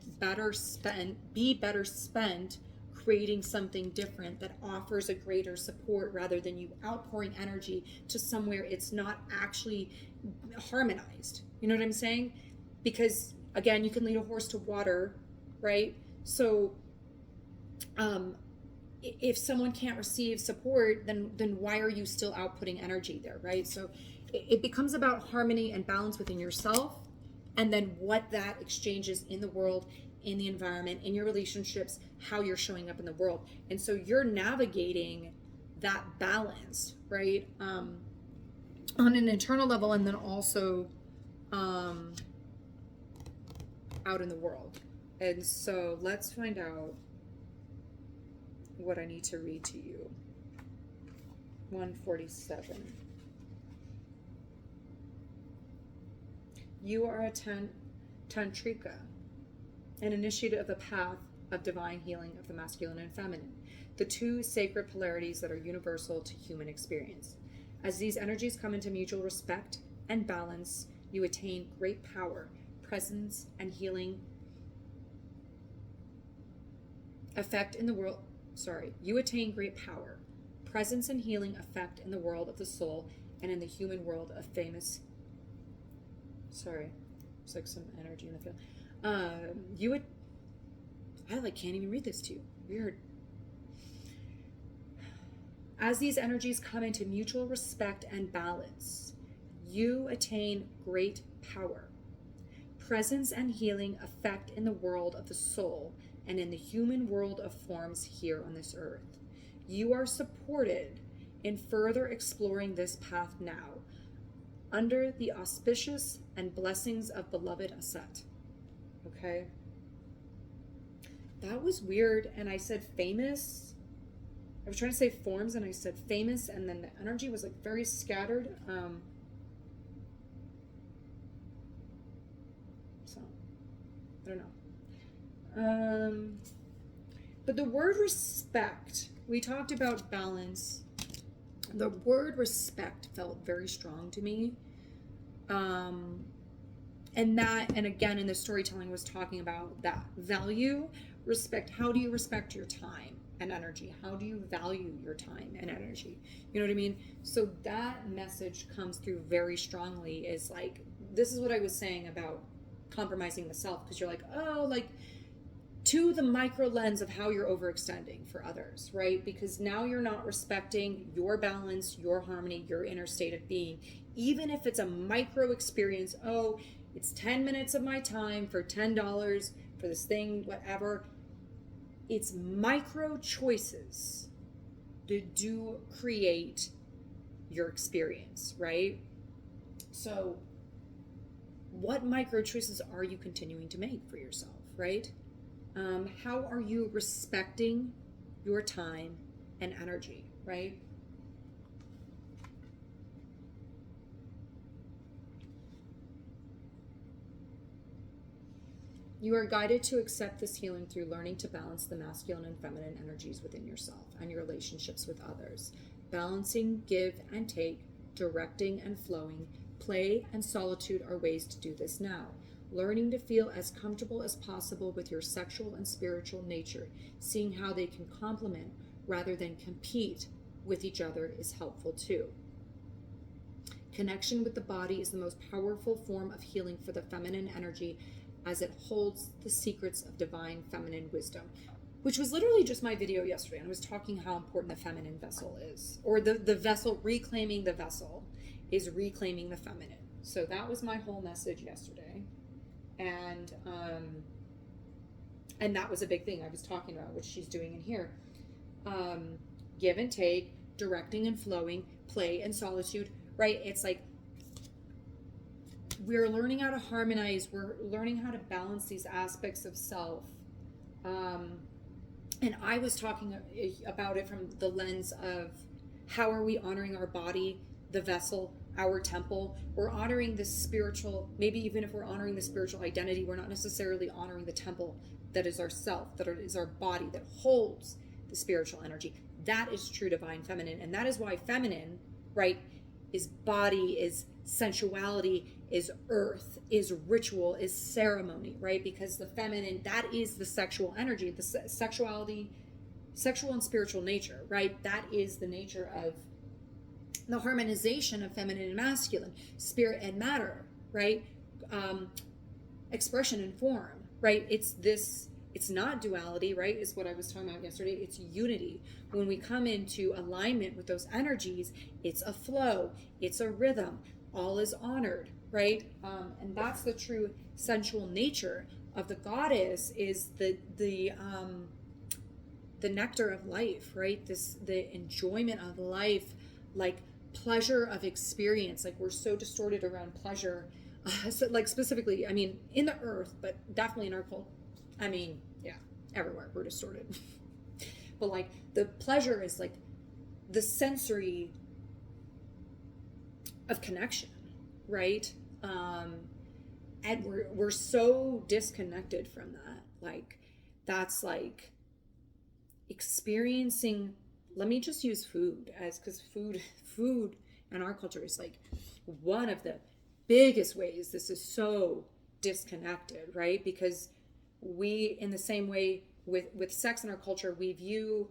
be better spent creating something different that offers a greater support rather than you outpouring energy to somewhere it's not actually harmonized. You know what I'm saying? Because again, you can lead a horse to water, right? So if someone can't receive support, then why are you still outputting energy there, right? So it becomes about harmony and balance within yourself, and then what that exchanges in the world, in the environment, in your relationships, how you're showing up in the world. And so you're navigating that balance, right? On an internal level, and then also out in the world. And so let's find out what I need to read to you. 147. You are a tantrika, an initiate of the path of divine healing of the masculine and feminine, the two sacred polarities that are universal to human experience. As these energies come into mutual respect and balance, you attain great power, presence, and healing effect in the world. You attain great power, presence, and healing effect in the world of the soul and in the human world of famous. It's like some energy in the field. I can't even read this to you. Weird. As these energies come into mutual respect and balance, you attain great power, presence, and healing effect in the world of the soul and in the human world of forms here on this earth. You are supported in further exploring this path now, under the auspicious and blessings of beloved Aset. Okay? That was weird, and I said famous. I was trying to say forms, and I said famous, and then the energy was like very scattered. So, I don't know. But the word respect, we talked about balance. The word respect felt very strong to me. And again, in the storytelling was talking about that value, respect. How do you respect your time? and energy? How do you value your time and energy? You know what I mean? So that message comes through very strongly, is like, this is what I was saying about compromising the self, because you're like, oh, like, to the micro lens of how you're overextending for others, right? Because now you're not respecting your balance, your harmony, your inner state of being. Even if it's a micro experience, oh, it's 10 minutes of my time for $10 for this thing, whatever. It's micro choices that do create your experience, right? So what micro choices are you continuing to make for yourself, right? How are you respecting your time and energy, right? You are guided to accept this healing through learning to balance the masculine and feminine energies within yourself and your relationships with others. Balancing, give and take, directing and flowing, play and solitude are ways to do this now. Learning to feel as comfortable as possible with your sexual and spiritual nature, seeing how they can complement rather than compete with each other is helpful too. Connection with the body is the most powerful form of healing for the feminine energy, as it holds the secrets of divine feminine wisdom, which was literally just my video yesterday. And I was talking how important the feminine vessel is, or the vessel, reclaiming the vessel is reclaiming the feminine. So that was my whole message yesterday. And that was a big thing I was talking about, which she's doing in here. Give and take, directing and flowing, play and solitude, right? It's like we're learning how to harmonize. We're learning how to balance these aspects of self. And I was talking about it from the lens of how are we honoring our body, the vessel, our temple. We're honoring the spiritual, maybe even if we're honoring the spiritual identity, we're not necessarily honoring the temple that is our self, that is our body, that holds the spiritual energy. That is true divine feminine. And that is why feminine, right, is body, is sensuality, is earth, is ritual, is ceremony, right? Because the feminine, that is the sexual energy, the sexuality, sexual and spiritual nature, right? That is the nature of the harmonization of feminine and masculine, spirit and matter, right? Expression and form, right? It's not duality, right? Is what I was talking about yesterday. It's unity. When we come into alignment with those energies, it's a flow, it's a rhythm, all is honored, right? And that's the true sensual nature of the goddess, is the nectar of life, right? The enjoyment of life, like pleasure of experience. Like we're so distorted around pleasure, so like specifically, I mean, in the earth, but definitely in our culture. I mean, yeah, everywhere we're distorted. But like the pleasure is like the sensory of connection, right? And we're so disconnected from that. Like that's like experiencing, let me just use food as, because food in our culture is like one of the biggest ways this is so disconnected, right? Because we, in the same way with sex in our culture, we view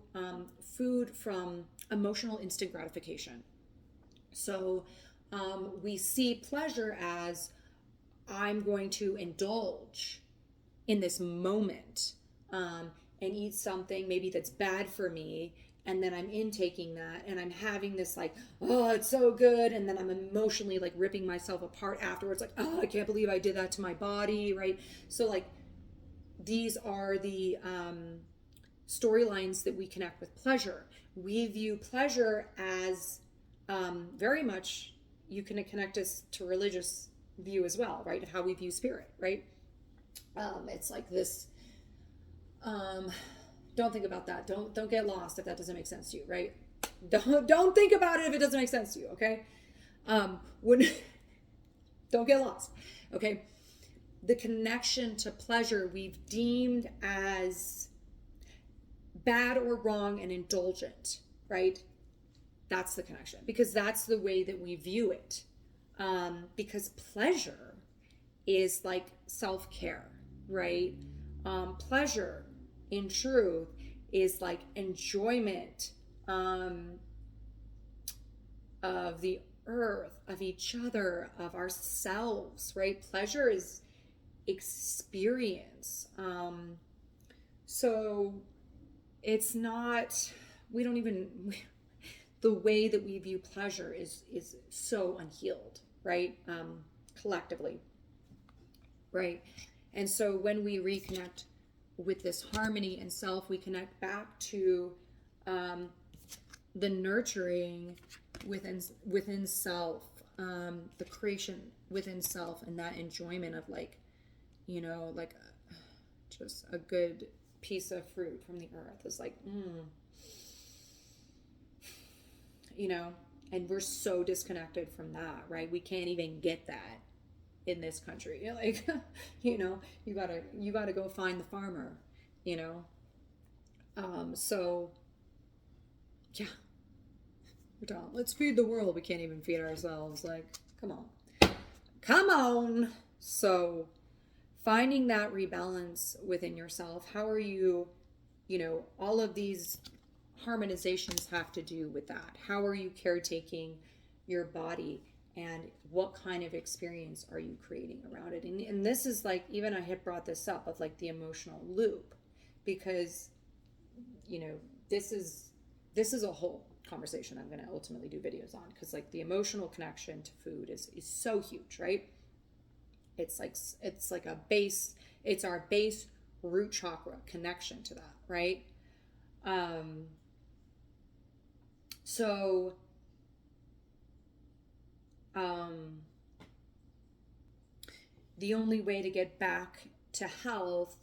food from emotional instant gratification. So we see pleasure as, I'm going to indulge in this moment and eat something maybe that's bad for me, and then I'm intaking that and I'm having this like, oh, it's so good, and then I'm emotionally like ripping myself apart afterwards, like, oh, I can't believe I did that to my body, right? So like these are the storylines that we connect with pleasure. We view pleasure as very much, you can connect us to religious view as well, right? Of how we view spirit, right? It's like this, don't think about that. Don't get lost if that doesn't make sense to you, right? Don't think about it if it doesn't make sense to you, okay? Don't get lost, okay? The connection to pleasure we've deemed as bad or wrong and indulgent, right? That's the connection, because that's the way that we view it. Because pleasure is like self-care, right? Pleasure, in truth, is like enjoyment of the earth, of each other, of ourselves, right? Pleasure is experience. So it's not, we don't even, the way that we view pleasure is so unhealed, right? Collectively, right? And so when we reconnect with this harmony and self, we connect back to the nurturing within self, the creation within self, and that enjoyment of like, you know, like just a good piece of fruit from the earth is like, you know, and we're so disconnected from that, right? We can't even get that in this country. Like, you know, you gotta go find the farmer, you know. So yeah, we're done. Let's feed the world. We can't even feed ourselves. Like, come on. So finding that rebalance within yourself, how are you, you know, all of these harmonizations have to do with that. How are you caretaking your body, and what kind of experience are you creating around it? And this is like, even I had brought this up of like the emotional loop, because, you know, this is a whole conversation I'm going to ultimately do videos on, because like the emotional connection to food is so huge, right? It's like a base, it's our base root chakra connection to that, right? So the only way to get back to health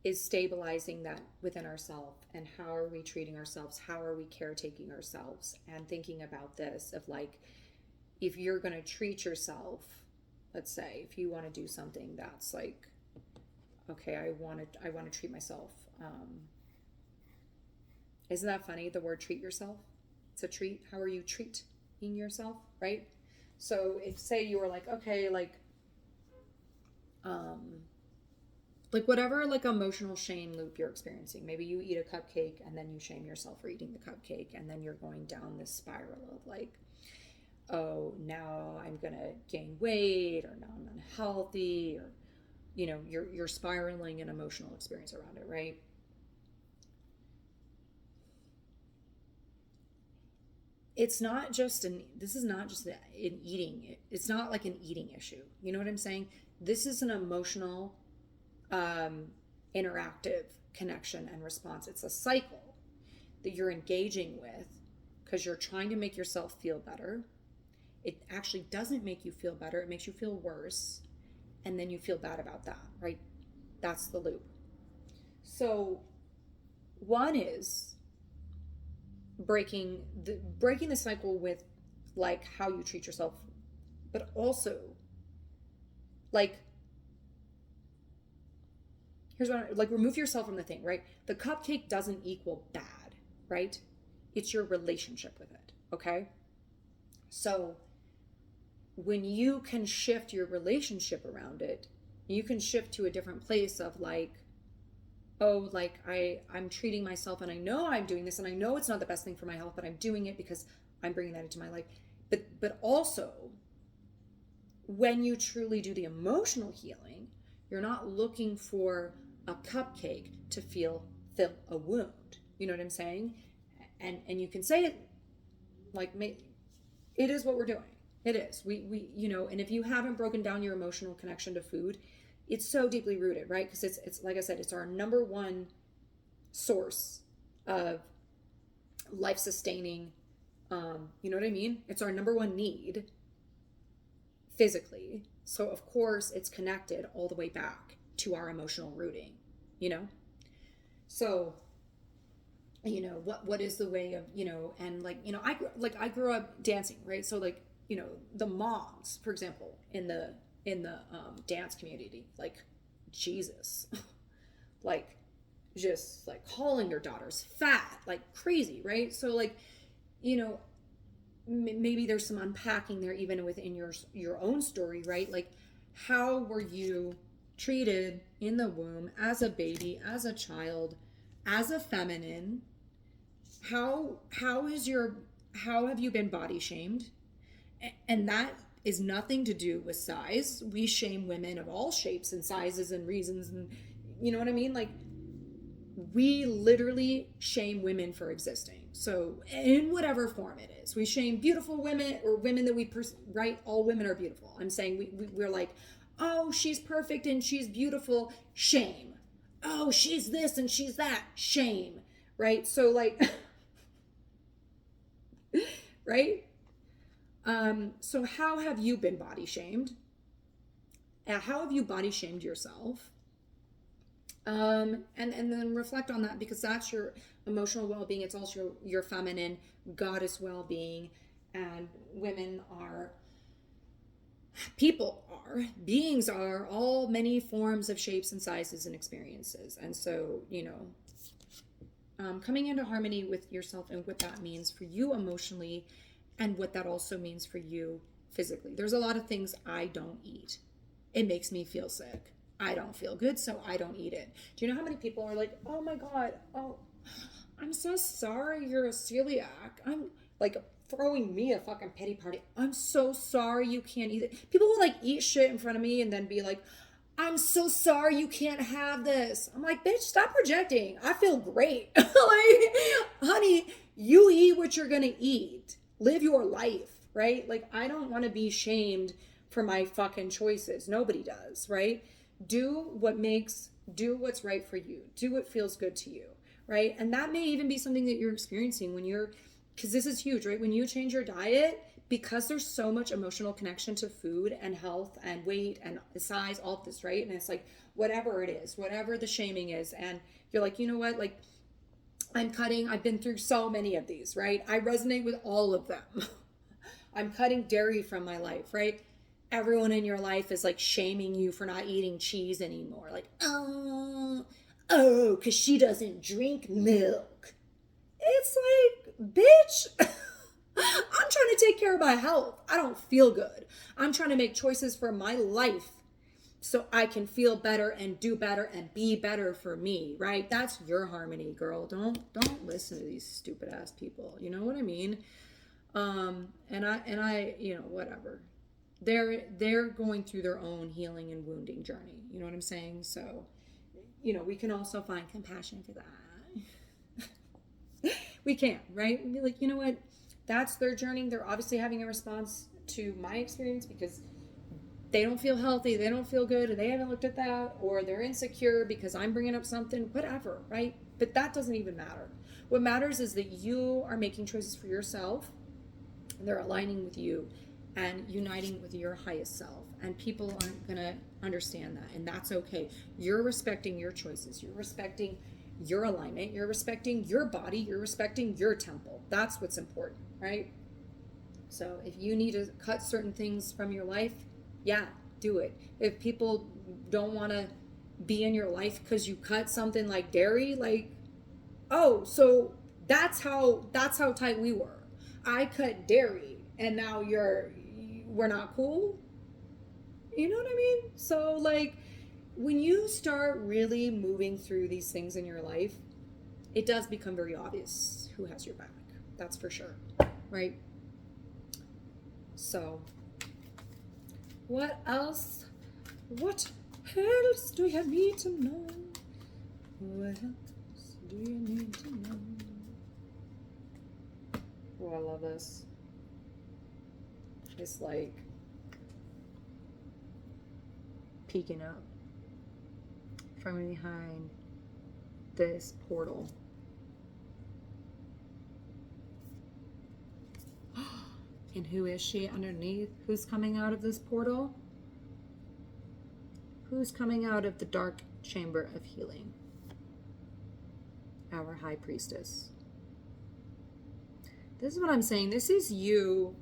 is stabilizing that within ourselves. And how are we treating ourselves? How are we caretaking ourselves? And thinking about this of like, if you're going to treat yourself, let's say if you want to do something that's like, okay, I want to treat myself. Isn't that funny? The word treat yourself. It's a treat. How are you treating yourself, right? So if, say you were like, okay, like whatever, like emotional shame loop you're experiencing. Maybe you eat a cupcake and then you shame yourself for eating the cupcake, and then you're going down this spiral of like, oh, now I'm gonna gain weight, or now I'm unhealthy, or, you know, you're spiraling an emotional experience around it, right? It's not just this is not just an eating, it's not like an eating issue. You know what I'm saying? This is an emotional, interactive connection and response. It's a cycle that you're engaging with because you're trying to make yourself feel better. It actually doesn't make you feel better. It makes you feel worse. And then you feel bad about that, right? That's the loop. So one is breaking the cycle with like how you treat yourself, but also like, here's what like, remove yourself from the thing, right? The cupcake doesn't equal bad, right? It's your relationship with it, okay? So when you can shift your relationship around it, you can shift to a different place of like, oh, like I'm treating myself, and I know I'm doing this, and I know it's not the best thing for my health, but I'm doing it because I'm bringing that into my life. But also, when you truly do the emotional healing, you're not looking for a cupcake to fill a wound. You know what I'm saying? And you can say it like, it is what we're doing. It is. We you know, and if you haven't broken down your emotional connection to food, it's so deeply rooted, right? Because it's like I said, it's our number one source of life sustaining, you know what I mean? It's our number one need physically. So of course it's connected all the way back to our emotional rooting, you know? So, you know, what is the way of, you know, and like, you know, I grew up dancing, right? So like, you know, the moms, for example, in the dance community, like, Jesus, like, just like calling their daughters fat, like crazy, right? So like, you know, maybe there's some unpacking there even within your own story, right? Like, how were you treated in the womb as a baby, as a child, as a feminine, how have you been body shamed? And that is nothing to do with size. We shame women of all shapes and sizes and reasons, and you know what I mean? Like, we literally shame women for existing. So in whatever form it is, we shame beautiful women, or women that right? All women are beautiful. I'm saying we're like, oh, she's perfect and she's beautiful. Shame. Oh, she's this and she's that. Shame. Right? So like, right? So how have you been body shamed? How have you body shamed yourself? And then reflect on that, because that's your emotional well-being. It's also your feminine goddess well-being. And women are, people are, beings are all many forms of shapes and sizes and experiences. And so, coming into harmony with yourself and what that means for you emotionally, and what that also means for you physically. There's a lot of things I don't eat. It makes me feel sick. I don't feel good, so I don't eat it. Do you know how many people are like, oh my God, oh, I'm so sorry you're a celiac. I'm like throwing me a fucking pity party. I'm so sorry you can't eat it. People will like eat shit in front of me and then be like, I'm so sorry you can't have this. I'm like, bitch, stop projecting. I feel great. Like, honey, you eat what you're gonna eat. Live your life, right? Like, I don't want to be shamed for my fucking choices. Nobody does, right? Do what's right for you. Do what feels good to you, right? And that may even be something that you're experiencing because this is huge, right? When you change your diet, because there's so much emotional connection to food and health and weight and size, all of this, right? And it's like, whatever it is, whatever the shaming is, and you're like, you know what? Like, I've been through so many of these, right? I resonate with all of them. I'm cutting dairy from my life, right? Everyone in your life is like shaming you for not eating cheese anymore. Like, because she doesn't drink milk. It's like, bitch, I'm trying to take care of my health. I don't feel good. I'm trying to make choices for my life so I can feel better and do better and be better for me, right? That's your harmony, girl. Don't listen to these stupid ass people. You know what I mean? And I, whatever. They're going through their own healing and wounding journey. You know what I'm saying? So, we can also find compassion for that. We can, right? Be like, you know what? That's their journey. They're obviously having a response to my experience because they don't feel healthy, they don't feel good, or they haven't looked at that, or they're insecure because I'm bringing up something, whatever, right? But that doesn't even matter. What matters is that you are making choices for yourself, and they're aligning with you and uniting with your highest self. And people aren't going to understand that, and that's okay. You're respecting your choices. You're respecting your alignment. You're respecting your body. You're respecting your temple. That's what's important, right? So if you need to cut certain things from your life, yeah, do it. If people don't want to be in your life because you cut something like dairy, like, oh, so that's how tight we were. I cut dairy and now we're not cool. You know what I mean? So like, when you start really moving through these things in your life, it does become very obvious who has your back. That's for sure, right? So what else? What else do you need to know? What else do you need to know? Oh, I love this. It's like peeking up from behind this portal. And who is she underneath? Who's coming out of this portal? Who's coming out of the dark chamber of healing? Our high priestess. This is what I'm saying. This is you.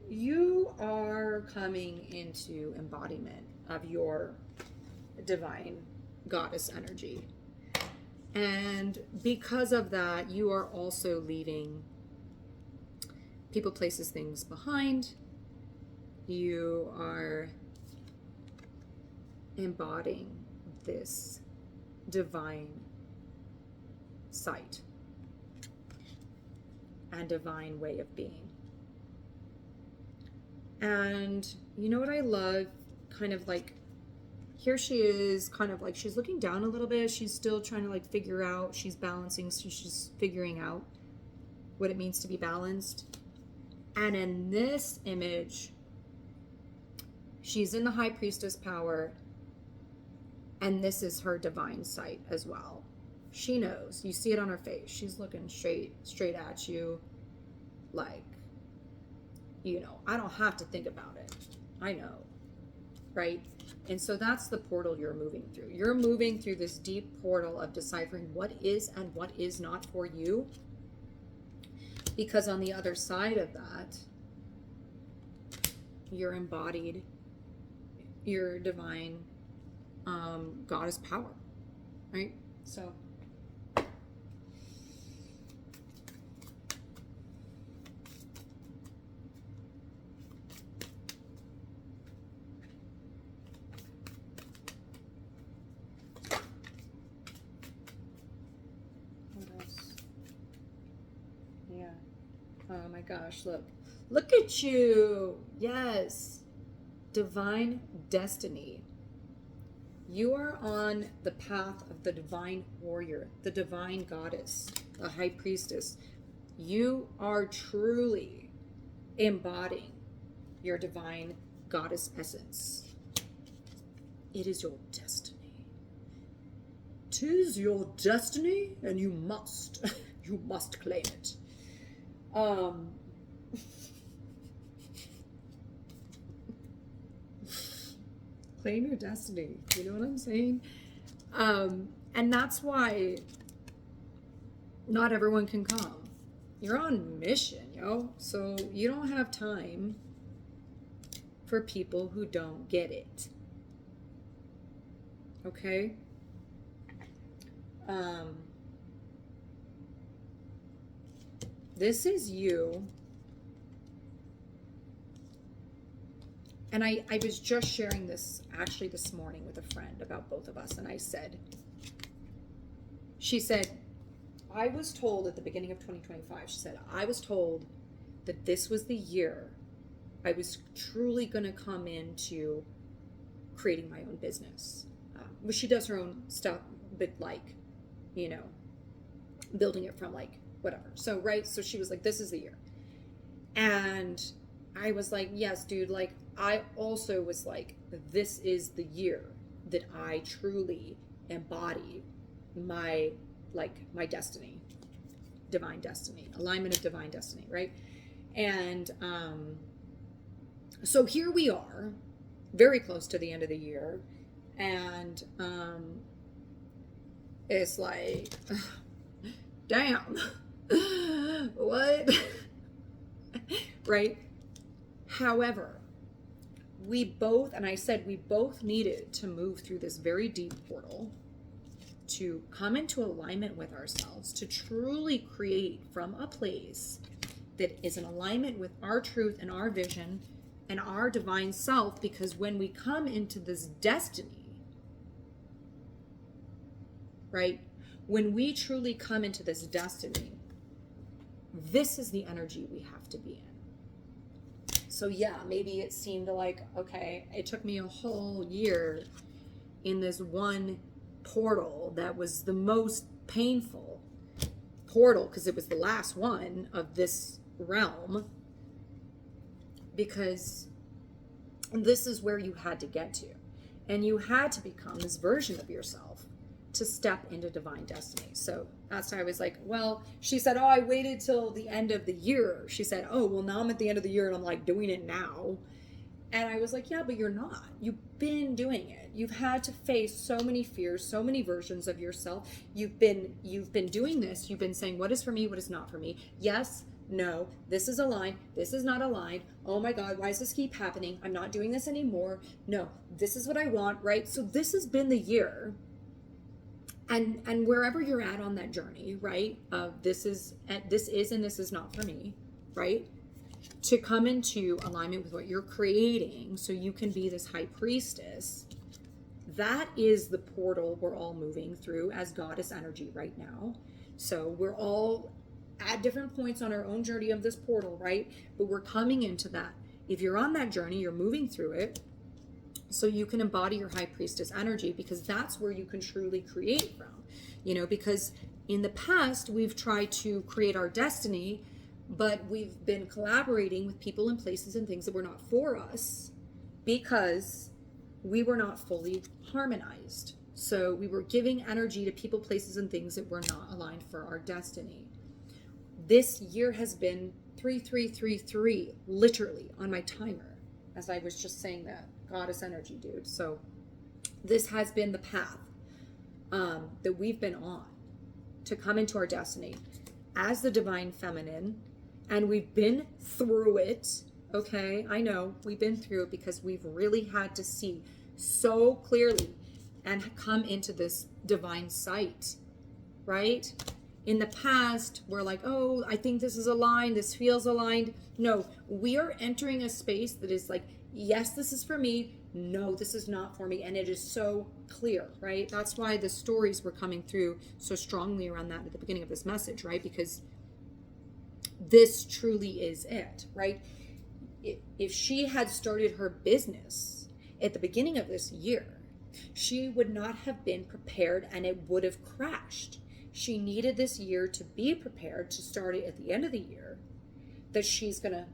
You are coming into embodiment of your divine goddess energy. And because of that, you are also leaving people, places, things behind. You are embodying this divine sight and divine way of being. And you know what I love? Kind of like, here she is, kind of like she's looking down a little bit. She's still trying to like figure out, she's balancing, so she's figuring out what it means to be balanced. And in this image, she's in the high priestess power, and this is her divine sight as well. She knows. You see it on her face. She's looking straight at you, like, you know, I don't have to think about it. I know, right? And so that's the portal you're moving through. You're moving through this deep portal of deciphering what is and what is not for you. Because on the other side of that, you're embodied, your divine goddess power, right? So what else? Yeah. Oh my gosh, look at you. Yes. Divine destiny. You are on the path of the divine warrior, the divine goddess, the high priestess. You are truly embodying your divine goddess essence. It is your destiny. 'Tis your destiny, and you must claim it. Claim your destiny. You know what I'm saying? And that's why not everyone can come. You're on mission, yo. So you don't have time for people who don't get it. Okay? This is you. And I was just sharing this actually this morning with a friend about both of us. And she said, I was told at the beginning of 2025, she said, I was told that this was the year I was truly going to come into creating my own business. Well, she does her own stuff, but like, you know, building it from like whatever. So, right. So she was like, this is the year. And I was like, yes, dude, like, I also was like, this is the year that I truly embody my destiny, divine destiny, alignment of divine destiny, right? And so here we are, very close to the end of the year, and it's like, damn, what? Right? However, we both, and I said we both needed to move through this very deep portal to come into alignment with ourselves, to truly create from a place that is in alignment with our truth and our vision and our divine self. Because when we come into this destiny, right? When we truly come into this destiny, this is the energy we have to be in. So yeah, maybe it seemed like, okay, it took me a whole year in this one portal that was the most painful portal because it was the last one of this realm, because this is where you had to get to, and you had to become this version of yourself to step into divine destiny. So that's why I was like, well, she said, oh, I waited till the end of the year. She said, oh, well, now I'm at the end of the year and I'm like doing it now. And I was like, yeah, but you're not. You've been doing it. You've had to face so many fears, so many versions of yourself. You've been doing this. You've been saying, what is for me? What is not for me? Yes, no, this is aligned. This is not aligned. Oh my God, why does this keep happening? I'm not doing this anymore. No, this is what I want, right? So this has been the year. And wherever you're at on that journey, right? This is and this is not for me, right? To come into alignment with what you're creating so you can be this high priestess. That is the portal we're all moving through as goddess energy right now. So we're all at different points on our own journey of this portal, right? But we're coming into that. If you're on that journey, you're moving through it, so you can embody your high priestess energy, because that's where you can truly create from. You know, because in the past, we've tried to create our destiny, but we've been collaborating with people and places and things that were not for us because we were not fully harmonized. So we were giving energy to people, places, and things that were not aligned for our destiny. This year has been 3333, literally, on my timer, as I was just saying that. Goddess energy, dude. So this has been the path that we've been on to come into our destiny as the divine feminine. And we've been through it. Okay, I know we've been through it because we've really had to see so clearly and come into this divine sight, right? In the past, we're like, oh, I think this is aligned, this feels aligned. No, we are entering a space that is like, yes, this is for me. No, this is not for me. And it is so clear, right? That's why the stories were coming through so strongly around that at the beginning of this message, right? Because this truly is it, right? If she had started her business at the beginning of this year, she would not have been prepared and it would have crashed. She needed this year to be prepared to start it at the end of the year, that she's going to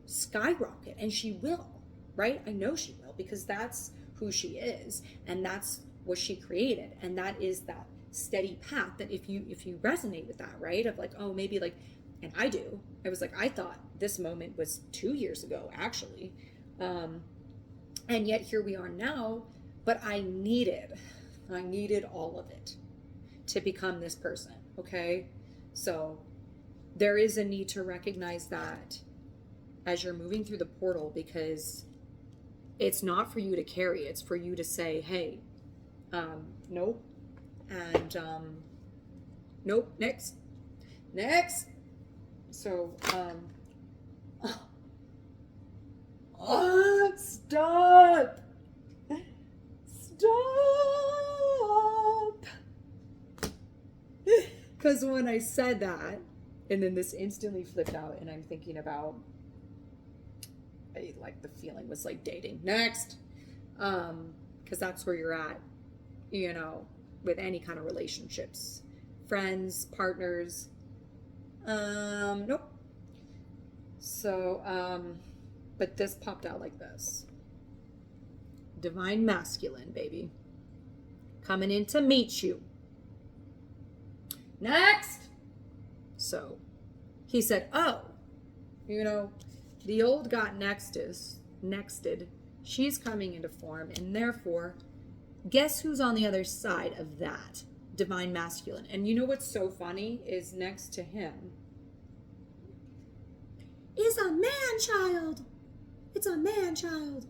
skyrocket, and she will, right? I know she will, because that's who she is, and that's what she created, and that is that steady path that if you resonate with that, right? Of like, oh, maybe like, and I do. I was like, I thought this moment was 2 years ago, actually. And yet here we are now, but I needed all of it to become this person, okay? So there is a need to recognize that as you're moving through the portal, because it's not for you to carry, it's for you to say, hey, nope, and nope, next. So, stop! Because when I said that, and then this instantly flipped out, and I'm thinking about, like, the feeling was like dating. Next! Because that's where you're at, you know, with any kind of relationships. Friends, partners. Nope. So, but this popped out like this. Divine masculine, baby. Coming in to meet you. Next! So, he said, oh, you know, the old got nexted. She's coming into form, and therefore, guess who's on the other side of that? Divine masculine. And you know what's so funny is next to him is a man-child. It's a man-child.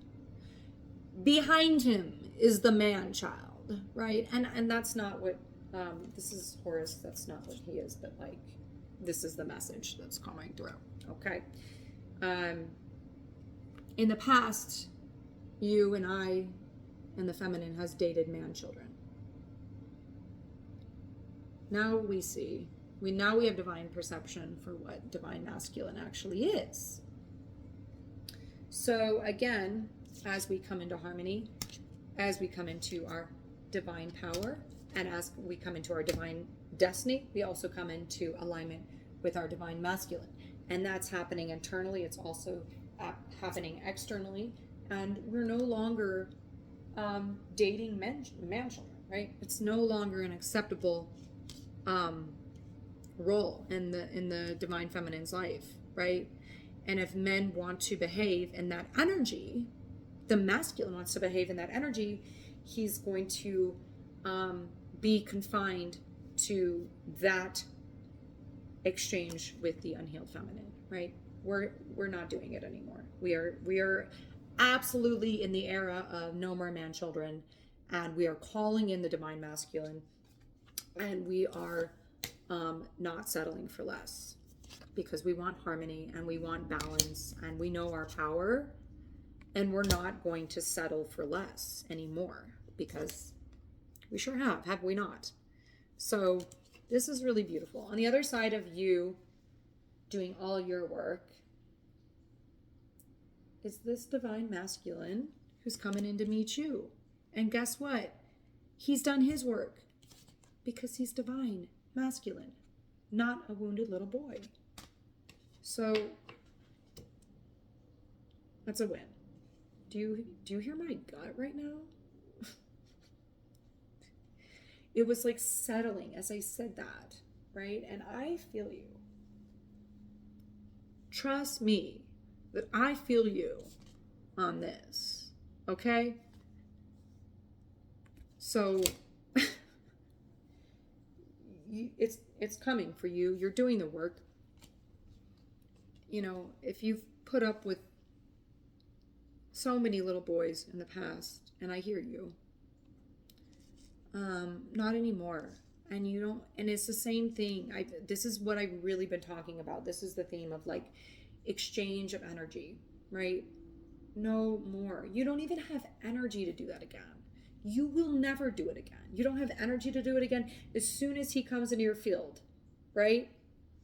Behind him is the man-child, right? And that's not what, this is Horus, that's not what he is, but like, this is the message that's coming through, okay? In the past, you and I and the feminine has dated man-children. Now we see, we have divine perception for what divine masculine actually is. So again, as we come into harmony, as we come into our divine power, and as we come into our divine destiny, we also come into alignment with our divine masculine. And that's happening internally. It's also happening externally. And we're no longer dating man-children, right? It's no longer an acceptable role in the divine feminine's life, right? And if men want to behave in that energy, the masculine wants to behave in that energy, he's going to be confined to that exchange with the unhealed feminine, right? We're not doing it anymore. We are absolutely in the era of no more man children, and we are calling in the divine masculine, and we are not settling for less, because we want harmony and we want balance, and we know our power, and we're not going to settle for less anymore, because we sure have we not? So this is really beautiful. On the other side of you doing all your work is this divine masculine who's coming in to meet you. And guess what? He's done his work because he's divine masculine, not a wounded little boy. So that's a win. Do you hear my gut right now? It was like settling as I said that, right? And I feel you. Trust me that I feel you on this, okay? So it's coming for you. You're doing the work. You know, if you've put up with so many little boys in the past, and I hear you, not anymore. And you don't, and it's the same thing. This is what I've really been talking about. This is the theme of like exchange of energy, right? No more. You don't even have energy to do that again. You will never do it again. You don't have energy to do it again as soon as he comes into your field, right?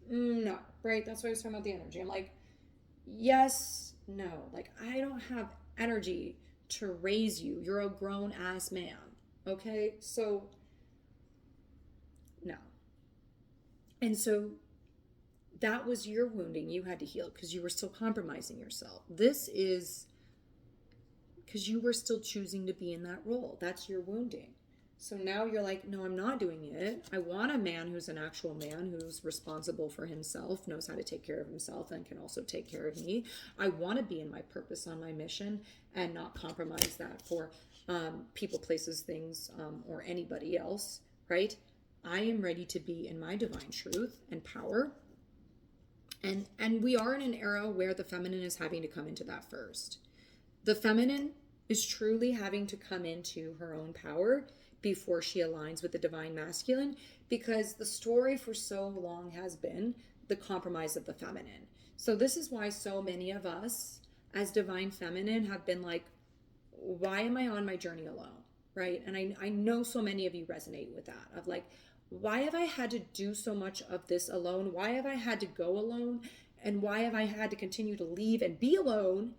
No, right? That's why I was talking about the energy. I'm like, yes, no. Like, I don't have energy to raise you. You're a grown ass man, okay? So, no. And so that was your wounding you had to heal because you were still compromising yourself. This is because you were still choosing to be in that role. That's your wounding. So now you're like, no, I'm not doing it. I want a man who's an actual man, who's responsible for himself, knows how to take care of himself, and can also take care of me. I want to be in my purpose, on my mission, and not compromise that for people, places, things, or anybody else, right? I am ready to be in my divine truth and power. And we are in an era where the feminine is having to come into that first. The feminine is truly having to come into her own power before she aligns with the divine masculine, because the story for so long has been the compromise of the feminine. So this is why so many of us as divine feminine have been like, why am I on my journey alone, right? And I know so many of you resonate with that, of like, why have I had to do so much of this alone? Why have I had to go alone? And why have I had to continue to leave and be alone?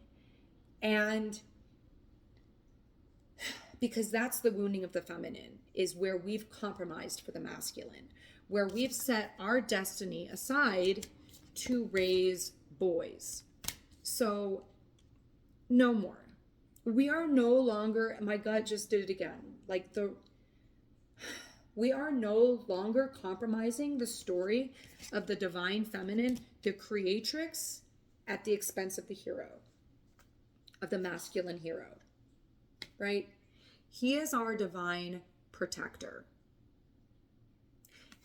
And because that's the wounding of the feminine, is where we've compromised for the masculine, where we've set our destiny aside to raise boys. So no more. We are no longer, my gut just did it again, we are no longer compromising the story of the divine feminine, the creatrix, at the expense of the hero, of the masculine hero, right? He is our divine protector.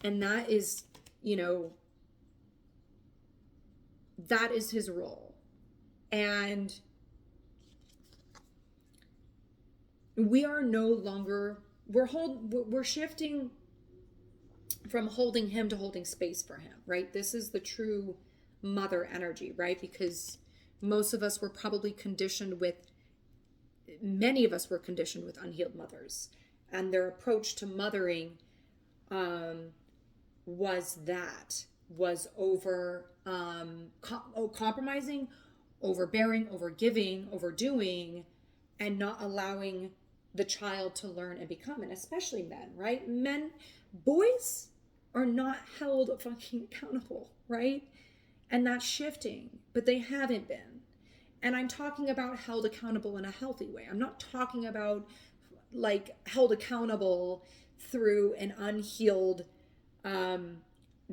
And that is, that is his role. And we are no longer, we're shifting from holding him to holding space for him, right? This is the true mother energy, right? Because most of us were probably many of us were conditioned with unhealed mothers, and their approach to mothering was over compromising, overbearing, overgiving, overdoing, and not allowing the child to learn and become, and especially men, right? Boys are not held fucking accountable, right? And that's shifting, but they haven't been. And I'm talking about held accountable in a healthy way. I'm not talking about like held accountable through an unhealed,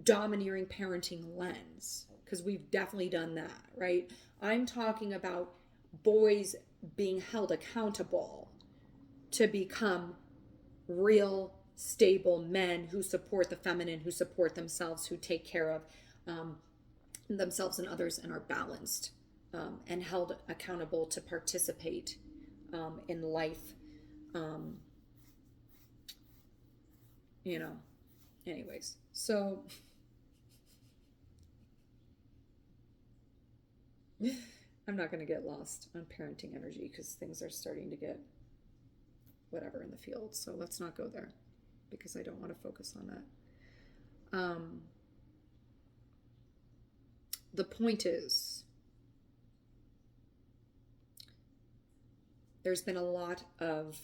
domineering parenting lens, because we've definitely done that, right? I'm talking about boys being held accountable to become real, stable men who support the feminine, who support themselves, who take care of themselves and others, and are balanced, and held accountable to participate in life. Anyways, so I'm not going to get lost on parenting energy because things are starting to get whatever in the field. So let's not go there because I don't want to focus on The point is, there's been a lot of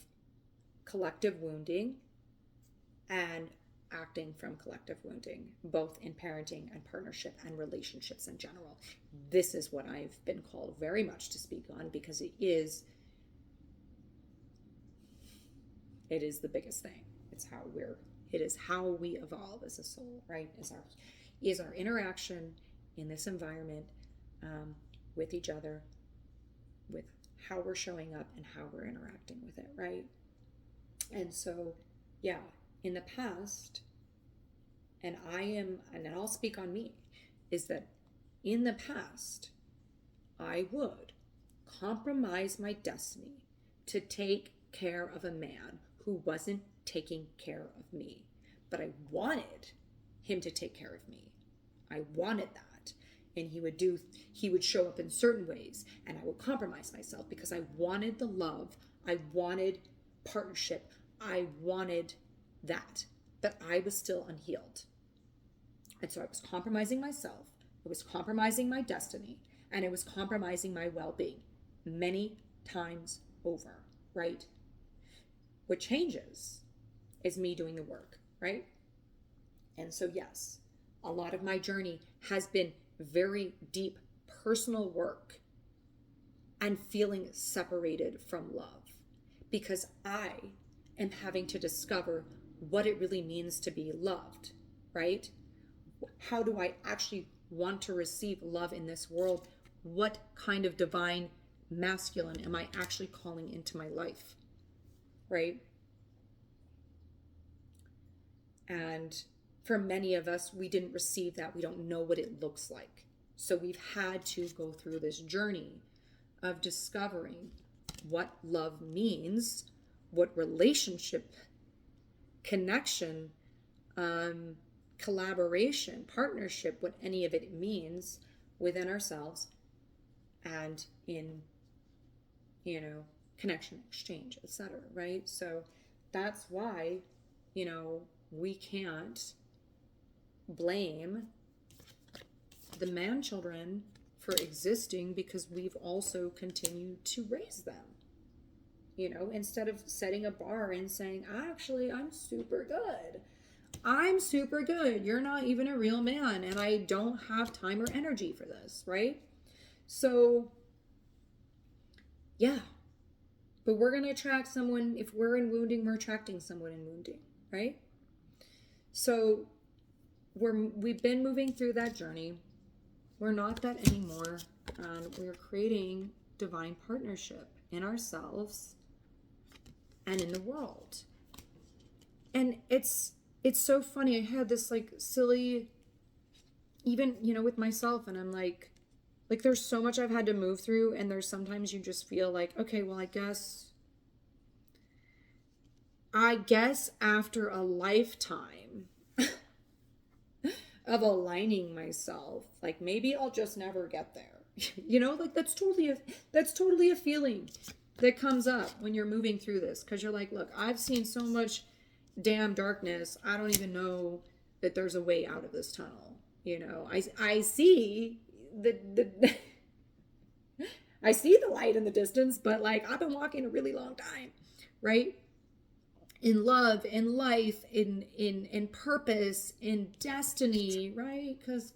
collective wounding and acting from collective wounding, both in parenting and partnership and relationships in general. This is what I've been called very much to speak on, because it is the biggest thing. It is how we evolve as a soul, right? Is our interaction in this environment, with each other, with how we're showing up and how we're interacting with it, right? And so, yeah, in the past, and I'll speak on me, is that in the past, I would compromise my destiny to take care of a man who wasn't taking care of me. But I wanted him to take care of me. I wanted that. And he would show up in certain ways, and I would compromise myself because I wanted the love. I wanted partnership. I wanted that. But I was still unhealed. And so I was compromising myself. I was compromising my destiny, and I was compromising my well-being many times over, right? What changes is me doing the work, right? And so, yes, a lot of my journey has been very deep personal work and feeling separated from love, because I am having to discover what it really means to be loved, right? How do I actually want to receive love in this world? What kind of divine masculine am I actually calling into my life, right? And for many of us, we didn't receive that. We don't know what it looks like. So we've had to go through this journey of discovering what love means, what relationship, connection, collaboration, partnership, what any of it means within ourselves and in, connection, exchange, etc., right? So that's why, we can't blame the man children for existing, because we've also continued to raise them. Instead of setting a bar and saying, actually, I'm super good. You're not even a real man, and I don't have time or energy for this, right? So, yeah. But we're going to attract someone, if we're in wounding, we're attracting someone in wounding, right? So we've been moving through that journey. We're not that anymore. We're creating divine partnership in ourselves and in the world. And it's so funny. I had this silly, even, with myself, and I'm like there's so much I've had to move through, and there's sometimes you just feel like, okay, well, I guess after a lifetime of aligning myself, maybe I'll just never get there. That's totally a feeling that comes up when you're moving through this, because you're like, look, I've seen so much damn darkness. I don't even know that there's a way out of this tunnel. I see I see the light in the distance, but I've been walking a really long time, right? In love, in life, in purpose, in destiny, right? Because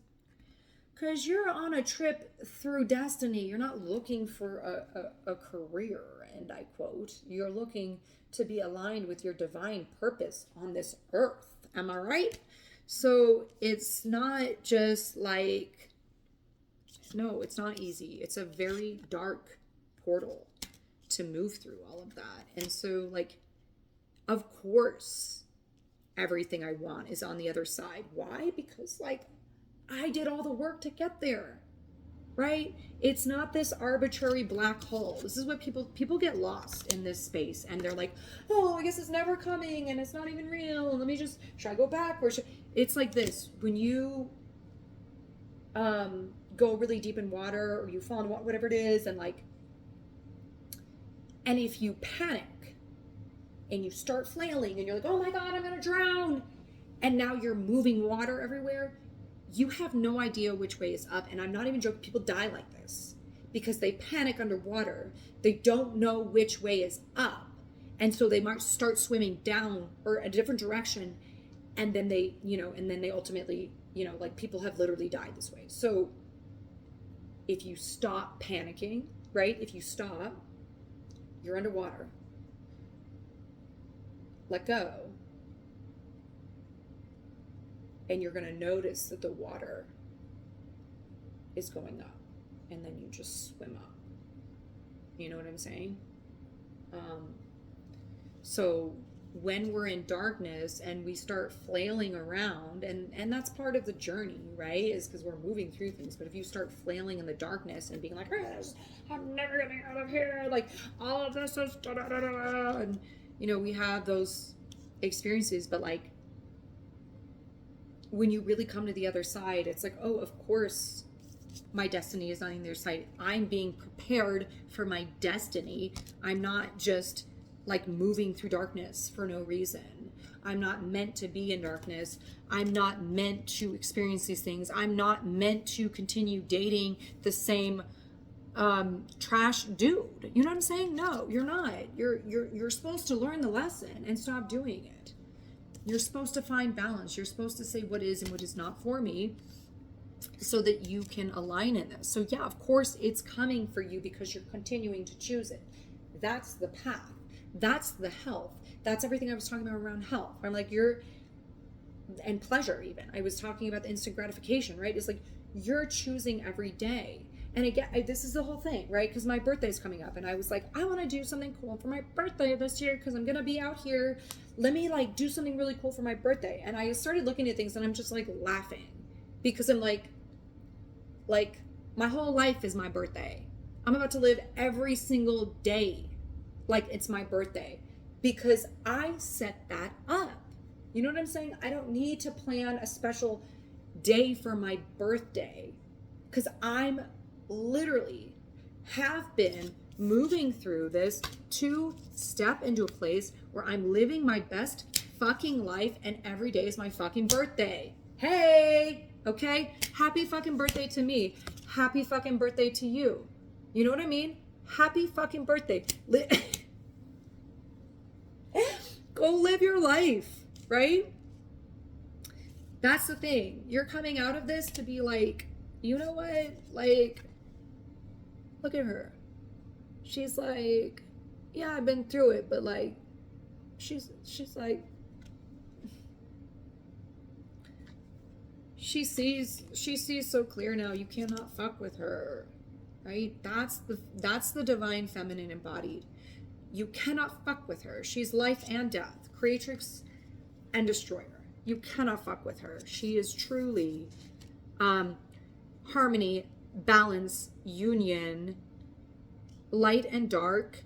you're on a trip through destiny. You're not looking for a career, and I quote, you're looking to be aligned with your divine purpose on this earth. Am I right? So it's not just no, it's not easy. It's a very dark portal to move through all of that. And so of course, everything I want is on the other side. Why? Because I did all the work to get there, right? It's not this arbitrary black hole. This is what people get lost in this space, and they're like, oh, I guess it's never coming, and it's not even real. Should I go back? It's like this. When you go really deep in water, or you fall in water, whatever it is, and if you panic, and you start flailing, and you're like, oh my God, I'm going to drown. and now you're moving water everywhere, you have no idea which way is up. And I'm not even joking, people die like this because they panic underwater. They don't know which way is up. And so they might start swimming down or a different direction. And then they, and then they ultimately, like people have literally died this way. So if you stop panicking, right? If you stop, you're underwater. Let go. And you're going to notice that the water is going up. And then you just swim up. You know what I'm saying? So when we're in darkness and we start flailing around, and that's part of the journey, right? Is because we're moving through things. But if you start flailing in the darkness and being like, I'm never getting out of here, like all of this is da da da da, and we have those experiences. But like when you really come to the other side, it's like, oh, of course my destiny is on the other side. I'm being prepared for my destiny. I'm not just like moving through darkness for no reason. I'm not meant to be in darkness. I'm not meant to experience these things. I'm not meant to continue dating the same trash dude. You know what I'm saying? No, you're not. You're supposed to learn the lesson and stop doing it. You're supposed to find balance. You're supposed to say what is and what is not for me so that you can align in this. So yeah, of course it's coming for you because you're continuing to choose it. That's the path. That's the health. That's everything I was talking about around health. I'm like, and pleasure even. I was talking about the instant gratification, right? It's like you're choosing every day. And again, this is the whole thing, right? Because my birthday's coming up and I was like, I want to do something cool for my birthday this year because I'm going to be out here. Let me like do something really cool for my birthday. And I started looking at things and I'm just like laughing because I'm like my whole life is my birthday. I'm about to live every single day like it's my birthday because I set that up. You know what I'm saying? I don't need to plan a special day for my birthday because I'm literally have been moving through this to step into a place where I'm living my best fucking life and every day is my fucking birthday. Hey, okay? Happy fucking birthday to me. Happy fucking birthday to you. You know what I mean? Happy fucking birthday. Go live your life, right? That's the thing. You're coming out of this to be like, you know what? Like, look at her. She's like, yeah, I've been through it, but like, she's like, she sees so clear now. You cannot fuck with her, right? That's the divine feminine embodied. You cannot fuck with her. She's life and death, creatrix and destroyer. You cannot fuck with her. She is truly harmony, balance, union, light and dark.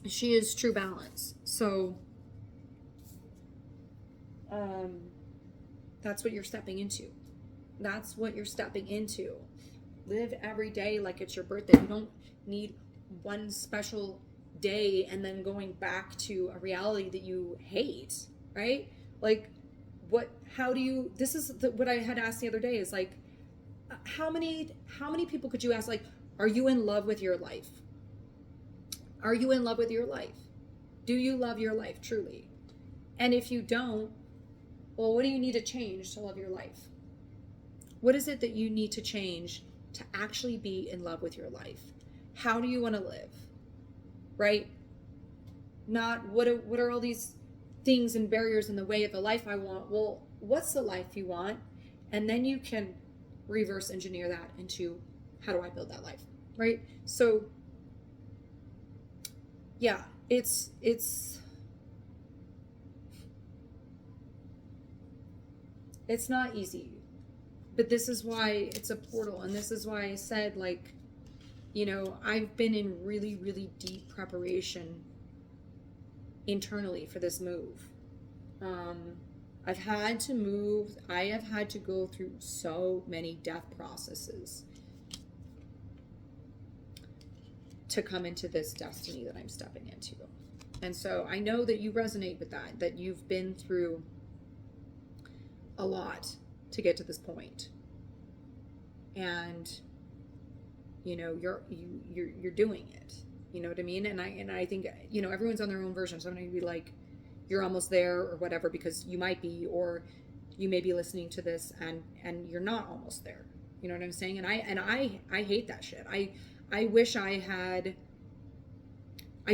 She is true balance. So that's what you're stepping into. That's what you're stepping into. Live every day like it's your birthday. You don't need one special day and then going back to a reality that you hate, right? Like this is what I had asked the other day is like, how many people could you ask, like, are you in love with your life? Are you in love with your life? Do you love your life truly? And if you don't, well, what do you need to change to love your life? What is it that you need to change to actually be in love with your life? How do you want to live? Right? Not what are all these things and barriers in the way of the life I want? Well, what's the life you want? And then you can reverse engineer that into how do I build that life? Right? So yeah, it's not easy. But this is why it's a portal, and this is why I said, like, I've been in really, really deep preparation internally for this move. I've had to move. I have had to go through so many death processes to come into this destiny that I'm stepping into. And so I know that you resonate with that you've been through a lot to get to this point. And you know, you're doing it. You know what I mean? And I think, you know, everyone's on their own version. So I'm going to be like, you're almost there or whatever, because you might be, or you may be listening to this and you're not almost there. You know what I'm saying? And I hate that shit. I wish I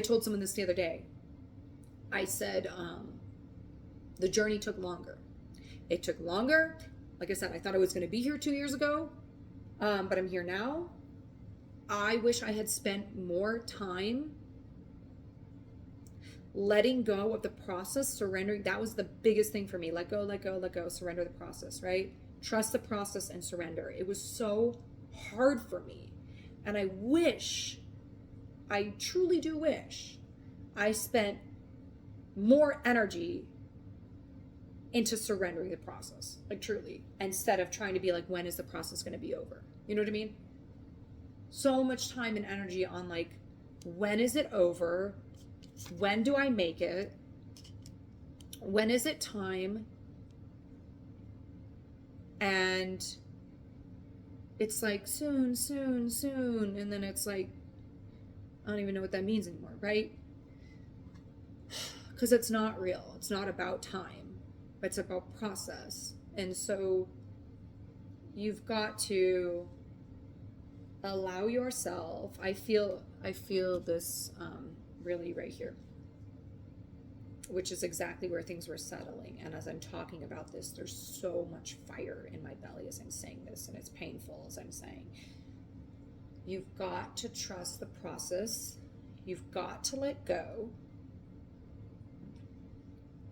told someone this the other day. I said, the journey took longer. It took longer. Like I said, I thought I was going to be here 2 years ago, but I'm here now. I wish I had spent more time letting go of the process, surrendering. That was the biggest thing for me. Let go, let go, let go, surrender the process, right? Trust the process and surrender. It was so hard for me. And I truly do wish I spent more energy into surrendering the process, like truly, instead of trying to be like, when is the process going to be over? You know what I mean? So much time and energy on like, when is it over? When do I make it? When is it time? And it's like soon, soon, soon. And then it's like, I don't even know what that means anymore, right? Because it's not real. It's not about time. It's about process. And so you've got to allow yourself. I feel this really right here, which is exactly where things were settling. And as I'm talking about this, there's so much fire in my belly as I'm saying this, and it's painful as I'm saying. You've got to trust the process. You've got to let go.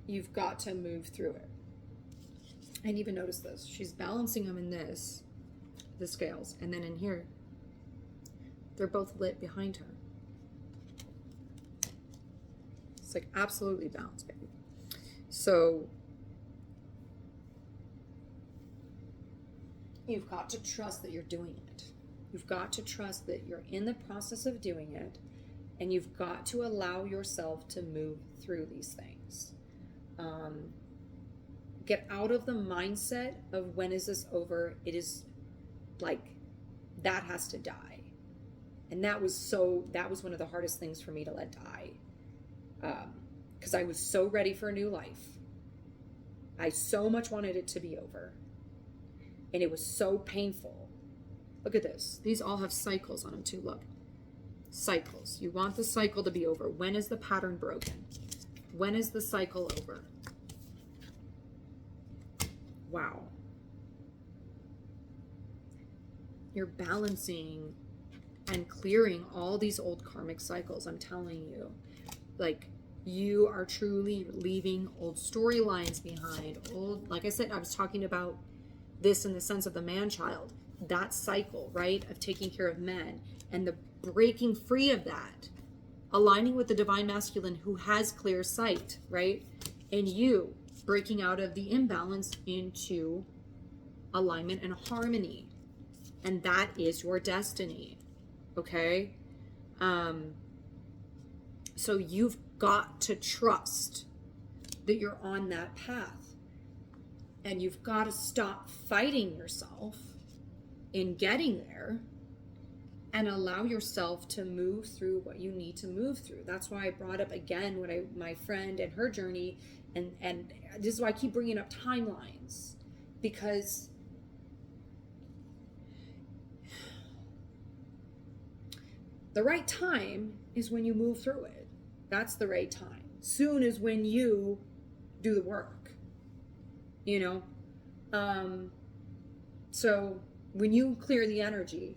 You've got to move through it. And even notice this. She's balancing them in this, the scales, and then in here, they're both lit behind her. It's like absolutely balanced, baby. So you've got to trust that you're doing it. You've got to trust that you're in the process of doing it, and you've got to allow yourself to move through these things. Get out of the mindset of when is this over? It is like, that has to die. And that was one of the hardest things for me to let die. Because I was so ready for a new life. I so much wanted it to be over. And it was so painful. Look at this. These all have cycles on them too. Look. Cycles. You want the cycle to be over. When is the pattern broken? When is the cycle over? Wow. You're balancing and clearing all these old karmic cycles. I'm telling you. Like, you are truly leaving old storylines behind. Like I said, I was talking about this in the sense of the man-child. That cycle, right, of taking care of men and the breaking free of that, aligning with the divine masculine who has clear sight, right? And you breaking out of the imbalance into alignment and harmony. And that is your destiny, okay? So you've got to trust that you're on that path. And you've got to stop fighting yourself in getting there and allow yourself to move through what you need to move through. That's why I brought up again my friend and her journey, and this is why I keep bringing up timelines, because the right time is when you move through it. That's the right time. Soon is when you do the work, you know? So when you clear the energy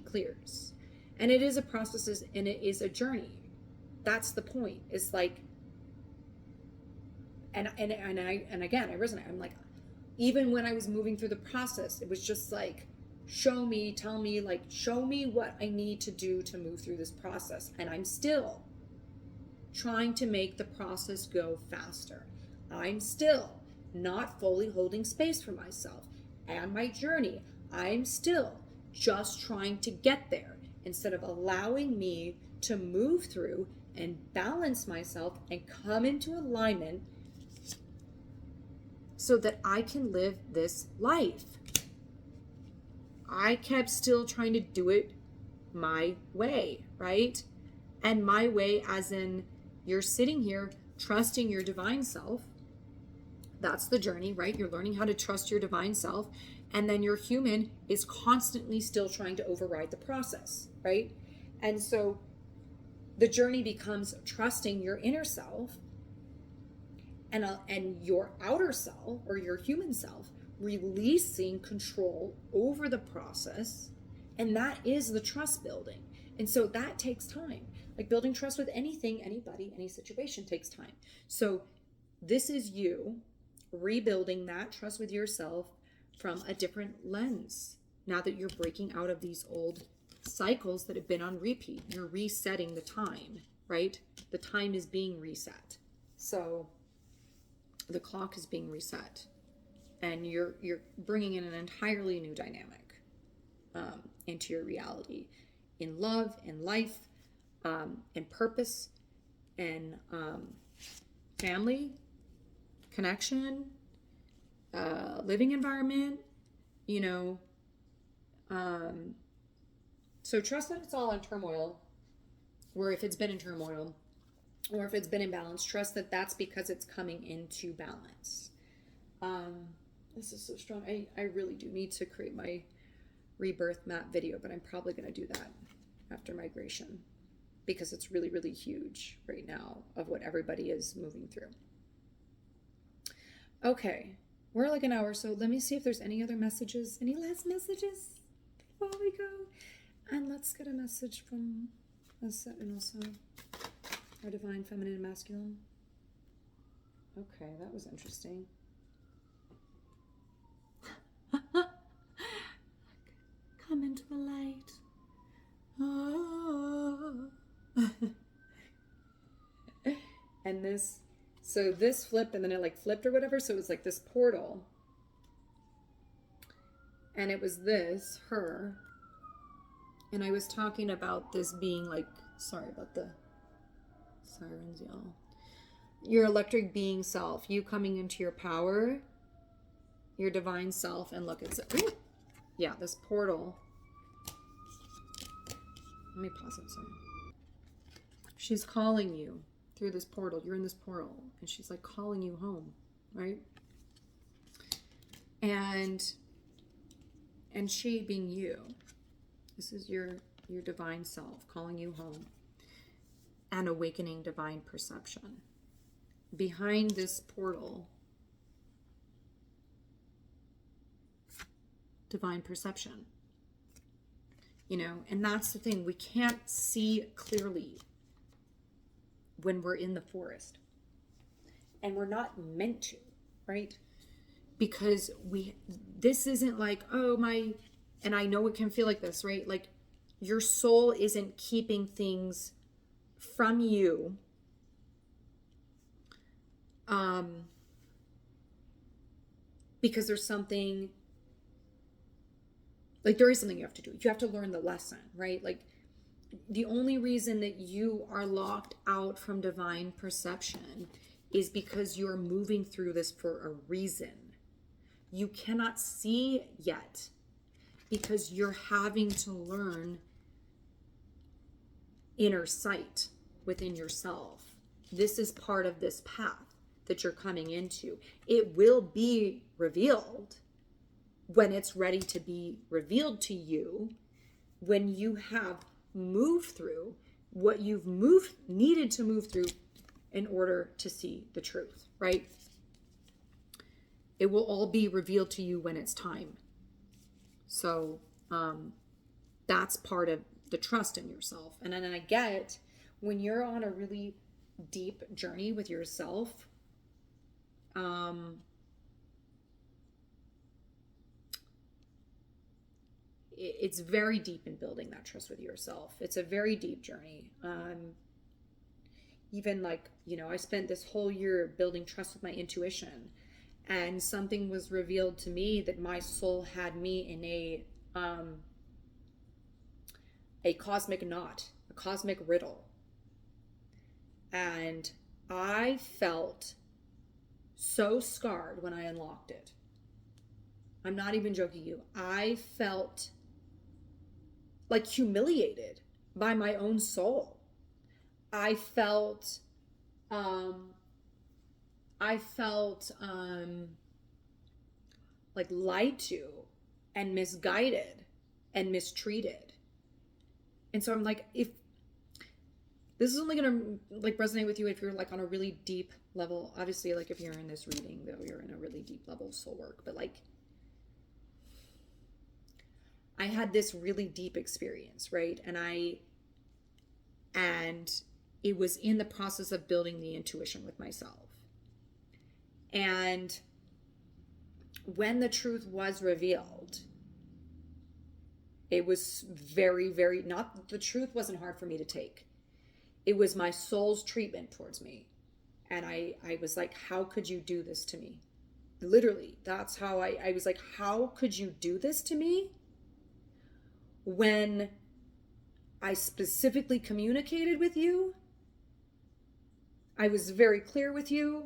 clears. And it is a process, and it is a journey. That's the point. It's like, and again, I resonate. I'm like, even when I was moving through the process, it was just like, show me, tell me, like, show me what I need to do to move through this process. And I'm still trying to make the process go faster. I'm still not fully holding space for myself and my journey. I'm still just trying to get there instead of allowing me to move through and balance myself and come into alignment so that I can live this life. I kept still trying to do it my way, right? And my way as in you're sitting here trusting your divine self. That's the journey, right? You're learning how to trust your divine self. And then your human is constantly still trying to override the process, right? And so the journey becomes trusting your inner self and your outer self or your human self releasing control over the process. And that is the trust building. And so that takes time. Like building trust with anything, anybody, any situation takes time. So this is you rebuilding that trust with yourself from a different lens. Now that you're breaking out of these old cycles that have been on repeat, you're resetting the time, right? The time is being reset. So the clock is being reset, and you're bringing in an entirely new dynamic into your reality, in love, in life, in purpose, in family, connection, living environment, you know. So trust that it's all in turmoil, or if it's been in turmoil, or if it's been in balance, trust that that's because it's coming into balance. This is so strong. I really do need to create my rebirth map video, but I'm probably going to do that after migration because it's really, really huge right now of what everybody is moving through. Okay, we're like an hour, so let me see if there's any other messages, any last messages before we go. And let's get a message from us and also our divine feminine and masculine. Okay, that was interesting. Come into the light. Oh. And this, so this flipped and then it like flipped or whatever. So it was like this portal. And it was this, her. And I was talking about this being like, sorry about the sirens, y'all. Your electric being self, you coming into your power, your divine self. And look, it's, ooh, yeah, this portal. Let me pause it. Sorry. She's calling you through this portal. You're in this portal, and she's like calling you home, right? And she being you. This is your divine self calling you home and awakening divine perception. Behind this portal, divine perception. You know, and that's the thing. We can't see clearly when we're in the forest. And we're not meant to, right? Because this isn't like, oh, and I know it can feel like this, right? Like your soul isn't keeping things from you. Because there's something, like there is something you have to do. You have to learn the lesson, right? Like the only reason that you are locked out from divine perception is because you're moving through this for a reason. You cannot see yet because you're having to learn inner sight within yourself. This is part of this path that you're coming into. It will be revealed when it's ready to be revealed to you, when you have moved through what you've needed to move through in order to see the truth, right? It will all be revealed to you when it's time. So that's part of the trust in yourself. And then I get when you're on a really deep journey with yourself, it's very deep in building that trust with yourself. It's a very deep journey. Even like, you know, I spent this whole year building trust with my intuition, and something was revealed to me that my soul had me in a cosmic knot, a cosmic riddle. And I felt so scarred when I unlocked it. I'm not even joking you. I felt like humiliated by my own soul. I felt like lied to and misguided and mistreated. And so I'm like, if this is only gonna like resonate with you if you're like on a really deep level, obviously, like if you're in this reading, though, you're in a really deep level of soul work, but like I had this really deep experience, right? And it was in the process of building the intuition with myself. And when the truth was revealed, it was very, very, not, the truth wasn't hard for me to take. It was my soul's treatment towards me. And I was like, how could you do this to me? Literally, that's how I was like, how could you do this to me? When I specifically communicated with you, I was very clear with you,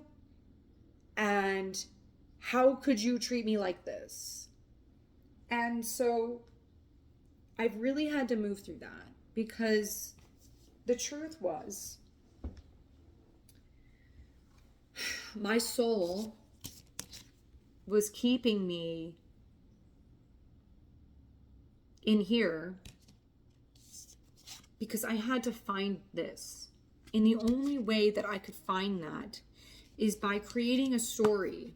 and how could you treat me like this? And so I've really had to move through that, because the truth was, my soul was keeping me in here because I had to find this. And the only way that I could find that is by creating a story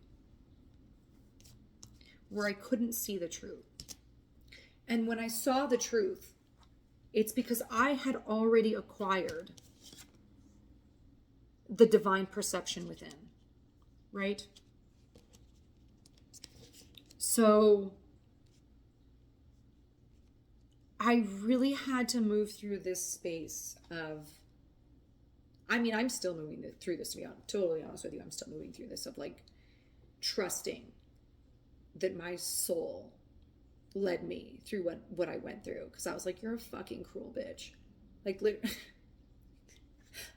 where I couldn't see the truth. And when I saw the truth, it's because I had already acquired the divine perception within, right? So I really had to move through this space of, I mean, I'm still moving through this, to be totally honest with you. I'm still moving through this of like trusting that my soul led me through what I went through. Because I was like, you're a fucking cruel bitch. Like,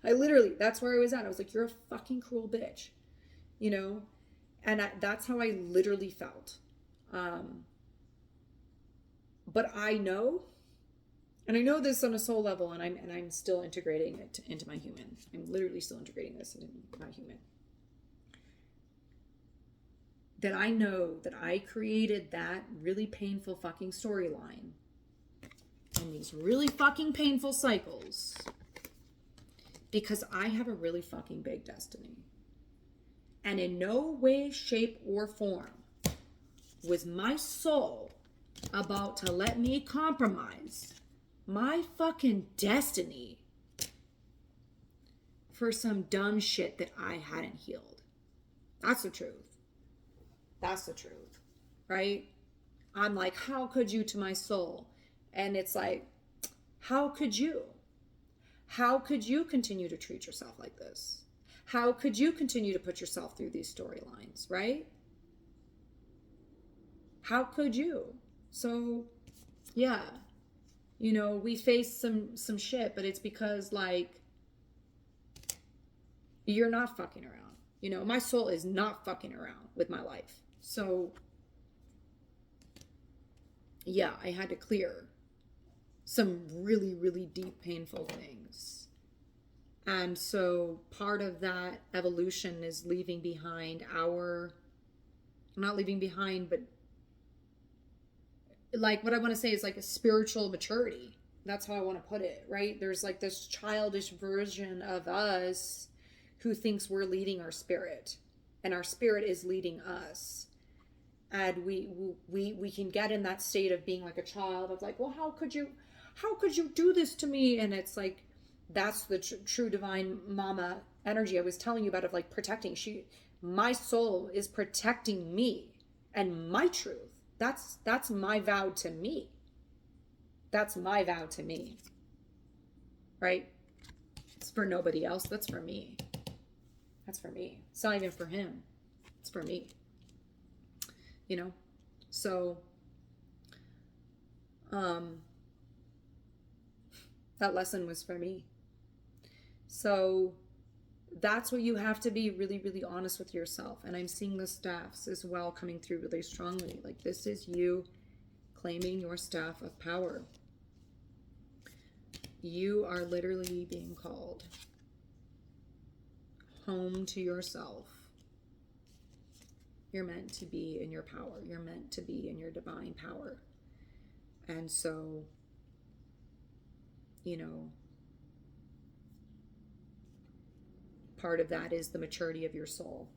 I literally, that's where I was at. I was like, you're a fucking cruel bitch, you know? And that's how I literally felt. But I know, and I know this on a soul level, and I'm still integrating it into my human. I'm literally still integrating this into my human. That I know that I created that really painful fucking storyline and these really fucking painful cycles because I have a really fucking big destiny. And in no way, shape, or form was my soul about to let me compromise my fucking destiny for some dumb shit that I hadn't healed. That's the truth. That's the truth, right? I'm like, how could you to my soul? And it's like, how could you? How could you continue to treat yourself like this? How could you continue to put yourself through these storylines, right? How could you? So, yeah, you know, we face some shit, but it's because, like, you're not fucking around. You know, my soul is not fucking around with my life. So, yeah, I had to clear some really, really deep, painful things. And so part of that evolution is leaving behind not leaving behind, but like what I want to say is like a spiritual maturity. That's how I want to put it, right? There's like this childish version of us who thinks we're leading our spirit, and our spirit is leading us. And we can get in that state of being like a child of like, well, how could you do this to me? And it's like, that's the true divine mama energy I was telling you about, of like protecting. My soul is protecting me and my truth. That's my vow to me. That's my vow to me. Right? It's for nobody else. That's for me. That's for me. It's not even for him. It's for me. You know? So, that lesson was for me. So, that's what you have to be really, really honest with yourself. And I'm seeing the staffs as well coming through really strongly. Like, this is you claiming your staff of power. You are literally being called home to yourself. You're meant to be in your power. You're meant to be in your divine power. And so, you know, part of that is the maturity of your soul.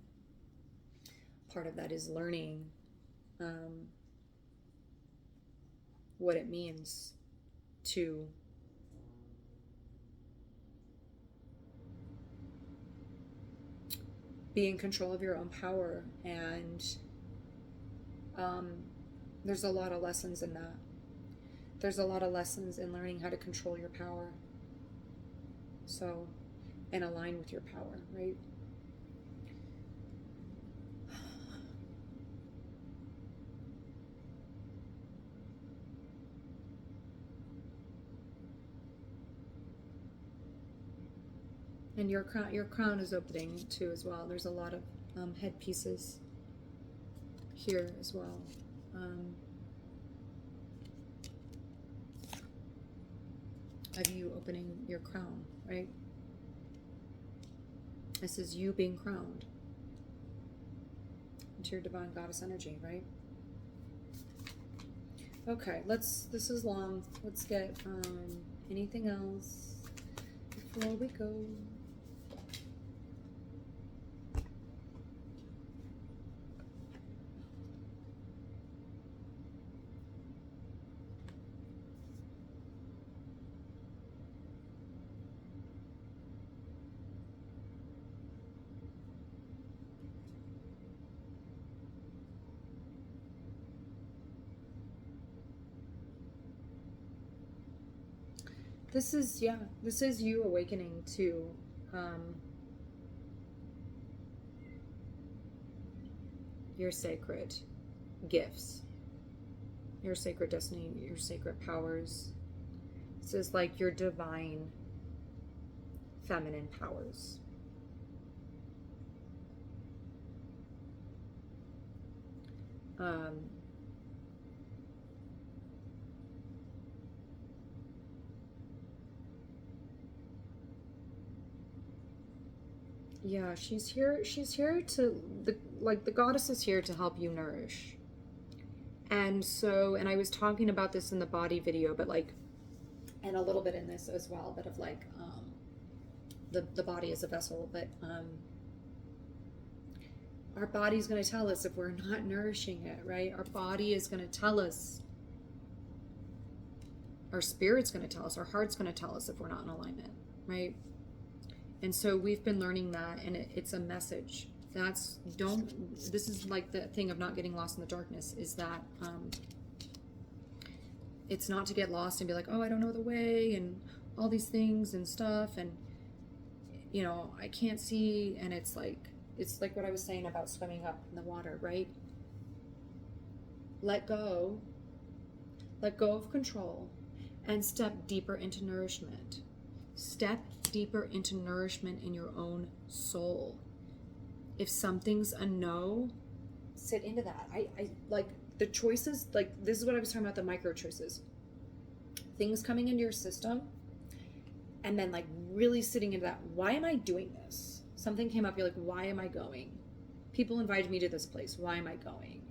Part of that is learning what it means to be in control of your own power. And there's a lot of lessons in that. There's a lot of lessons in learning how to control your power. So, and align with your power, right? And your crown is opening too as well. There's a lot of headpieces here as well. Of you opening your crown, right? This is you being crowned into your divine goddess energy, right? Okay, this is long. Let's get anything else before we go. This is you awakening to your sacred gifts, your sacred destiny, your sacred powers. This is like your divine feminine powers. Yeah, she's here to, the goddess is here to help you nourish. And so, and I was talking about this in the body video, but like, and a little bit in this as well, but of like, the body is a vessel, but our body's going to tell us if we're not nourishing it, right? Our body is going to tell us, our spirit's going to tell us, our heart's going to tell us if we're not in alignment, right? And so we've been learning that, and it's a message. This is like the thing of not getting lost in the darkness, is that it's not to get lost and be like, oh, I don't know the way, and all these things and stuff, and, you know, I can't see, and it's like what I was saying about swimming up in the water, right? Let go of control, and step deeper into nourishment. Step deeper into nourishment in your own soul. If something's a no, sit into that. I like the choices, like this is what I was talking about, the micro choices. Things coming into your system, and then like really sitting into that. Why am I doing this? Something came up, you're like, why am I going? People invited me to this place. Why am I going?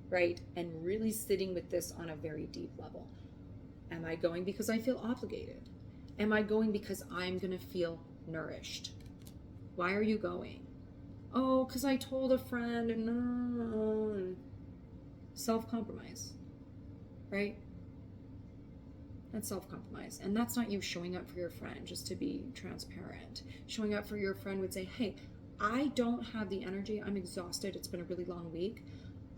Right? And really sitting with this on a very deep level. Am I going because I feel obligated? Am I going because I'm going to feel nourished? Why are you going? Oh, because I told a friend, and self-compromise, right? That's self-compromise. And that's not you showing up for your friend, just to be transparent. Showing up for your friend would say, hey, I don't have the energy. I'm exhausted. It's been a really long week.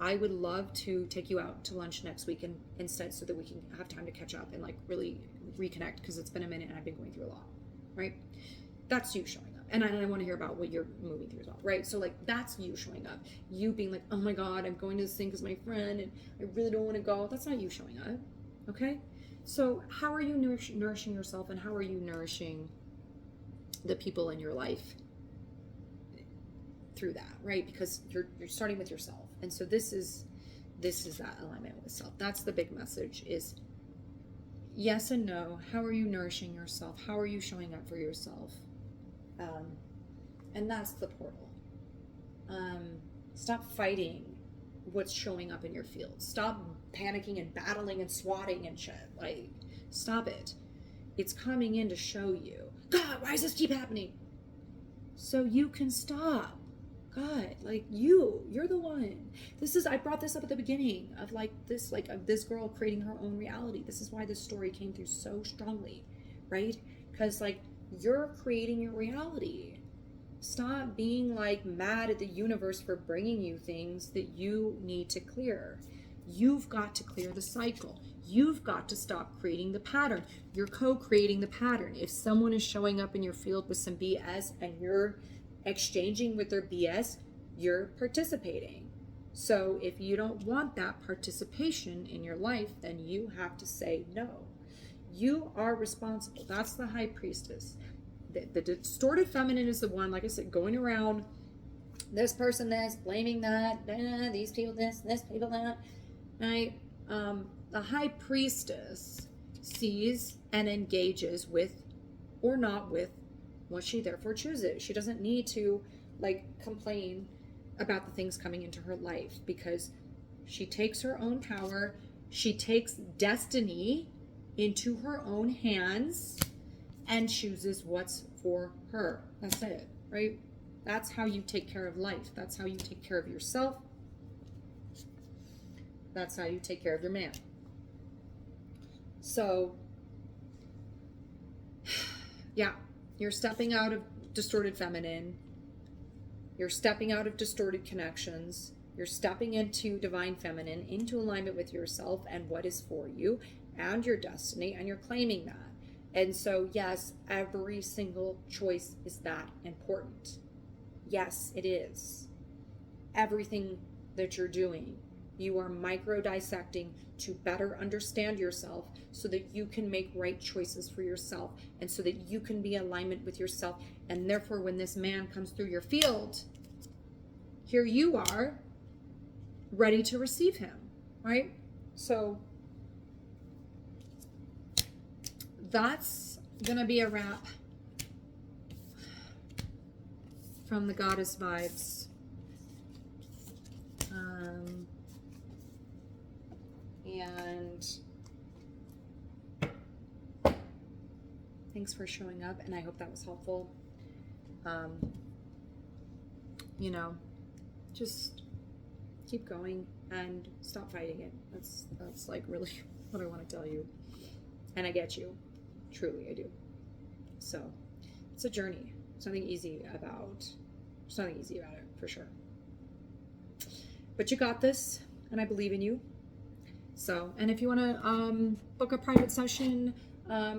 I would love to take you out to lunch next week and instead, so that we can have time to catch up and like really reconnect, because it's been a minute and I've been going through a lot, right? That's you showing up. And I want to hear about what you're moving through as well, right? So like, that's you showing up. You being like, oh my God, I'm going to this thing because my friend, and I really don't want to go. That's not you showing up, okay? So how are you nourishing yourself, and how are you nourishing the people in your life? through that, right? Because you're starting with yourself. And so this is that alignment with self. That's the big message, is yes and no. How are you nourishing yourself? How are you showing up for yourself? And that's the portal. Stop fighting what's showing up in your field. Stop panicking and battling and swatting and shit. Like, stop it. It's coming in to show you, God, why does this keep happening? So you can stop. God, like, you're the one. I brought this up at the beginning of this girl creating her own reality. This is why this story came through so strongly, right? Because like, you're creating your reality. Stop being like mad at the universe for bringing you things that you need to clear. You've got to clear the cycle. You've got to stop creating the pattern. You're co-creating the pattern. If someone is showing up in your field with some BS and you're exchanging with their BS, you're participating. So if you don't want that participation in your life, then you have to say no. You are responsible. That's the high priestess. The distorted feminine is the one, like I said, going around, this person this, blaming that, these people this people that, right? The high priestess sees and engages with or not with what she therefore chooses. She doesn't need to like complain about the things coming into her life, because she takes her own power. She takes destiny into her own hands and chooses what's for her. That's it, right? That's how you take care of life. That's how you take care of yourself. That's how you take care of your man. So, yeah, you're stepping out of distorted feminine. You're stepping out of distorted connections. You're stepping into divine feminine, into alignment with yourself and what is for you and your destiny, and you're claiming that. And so, yes, every single choice is that important. Yes, it is. Everything that you're doing, you are micro dissecting to better understand yourself so that you can make right choices for yourself and so that you can be in alignment with yourself. And therefore, when this man comes through your field, here you are ready to receive him, right? So that's gonna be a wrap from the goddess vibes. And thanks for showing up, and I hope that was helpful. You know, just keep going and stop fighting it. That's like really what I want to tell you. And I get you. Truly, I do. So it's a journey. There's nothing easy about it, for sure. But you got this, and I believe in you. So, and if you want to book a private session,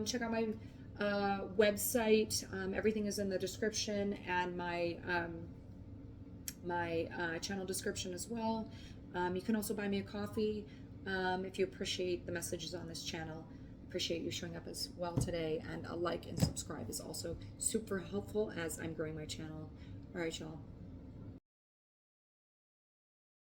check out my website. Everything is in the description, and my channel description as well. You can also buy me a coffee if you appreciate the messages on this channel. Appreciate you showing up as well today, and a like and subscribe is also super helpful as I'm growing my channel. All right, y'all.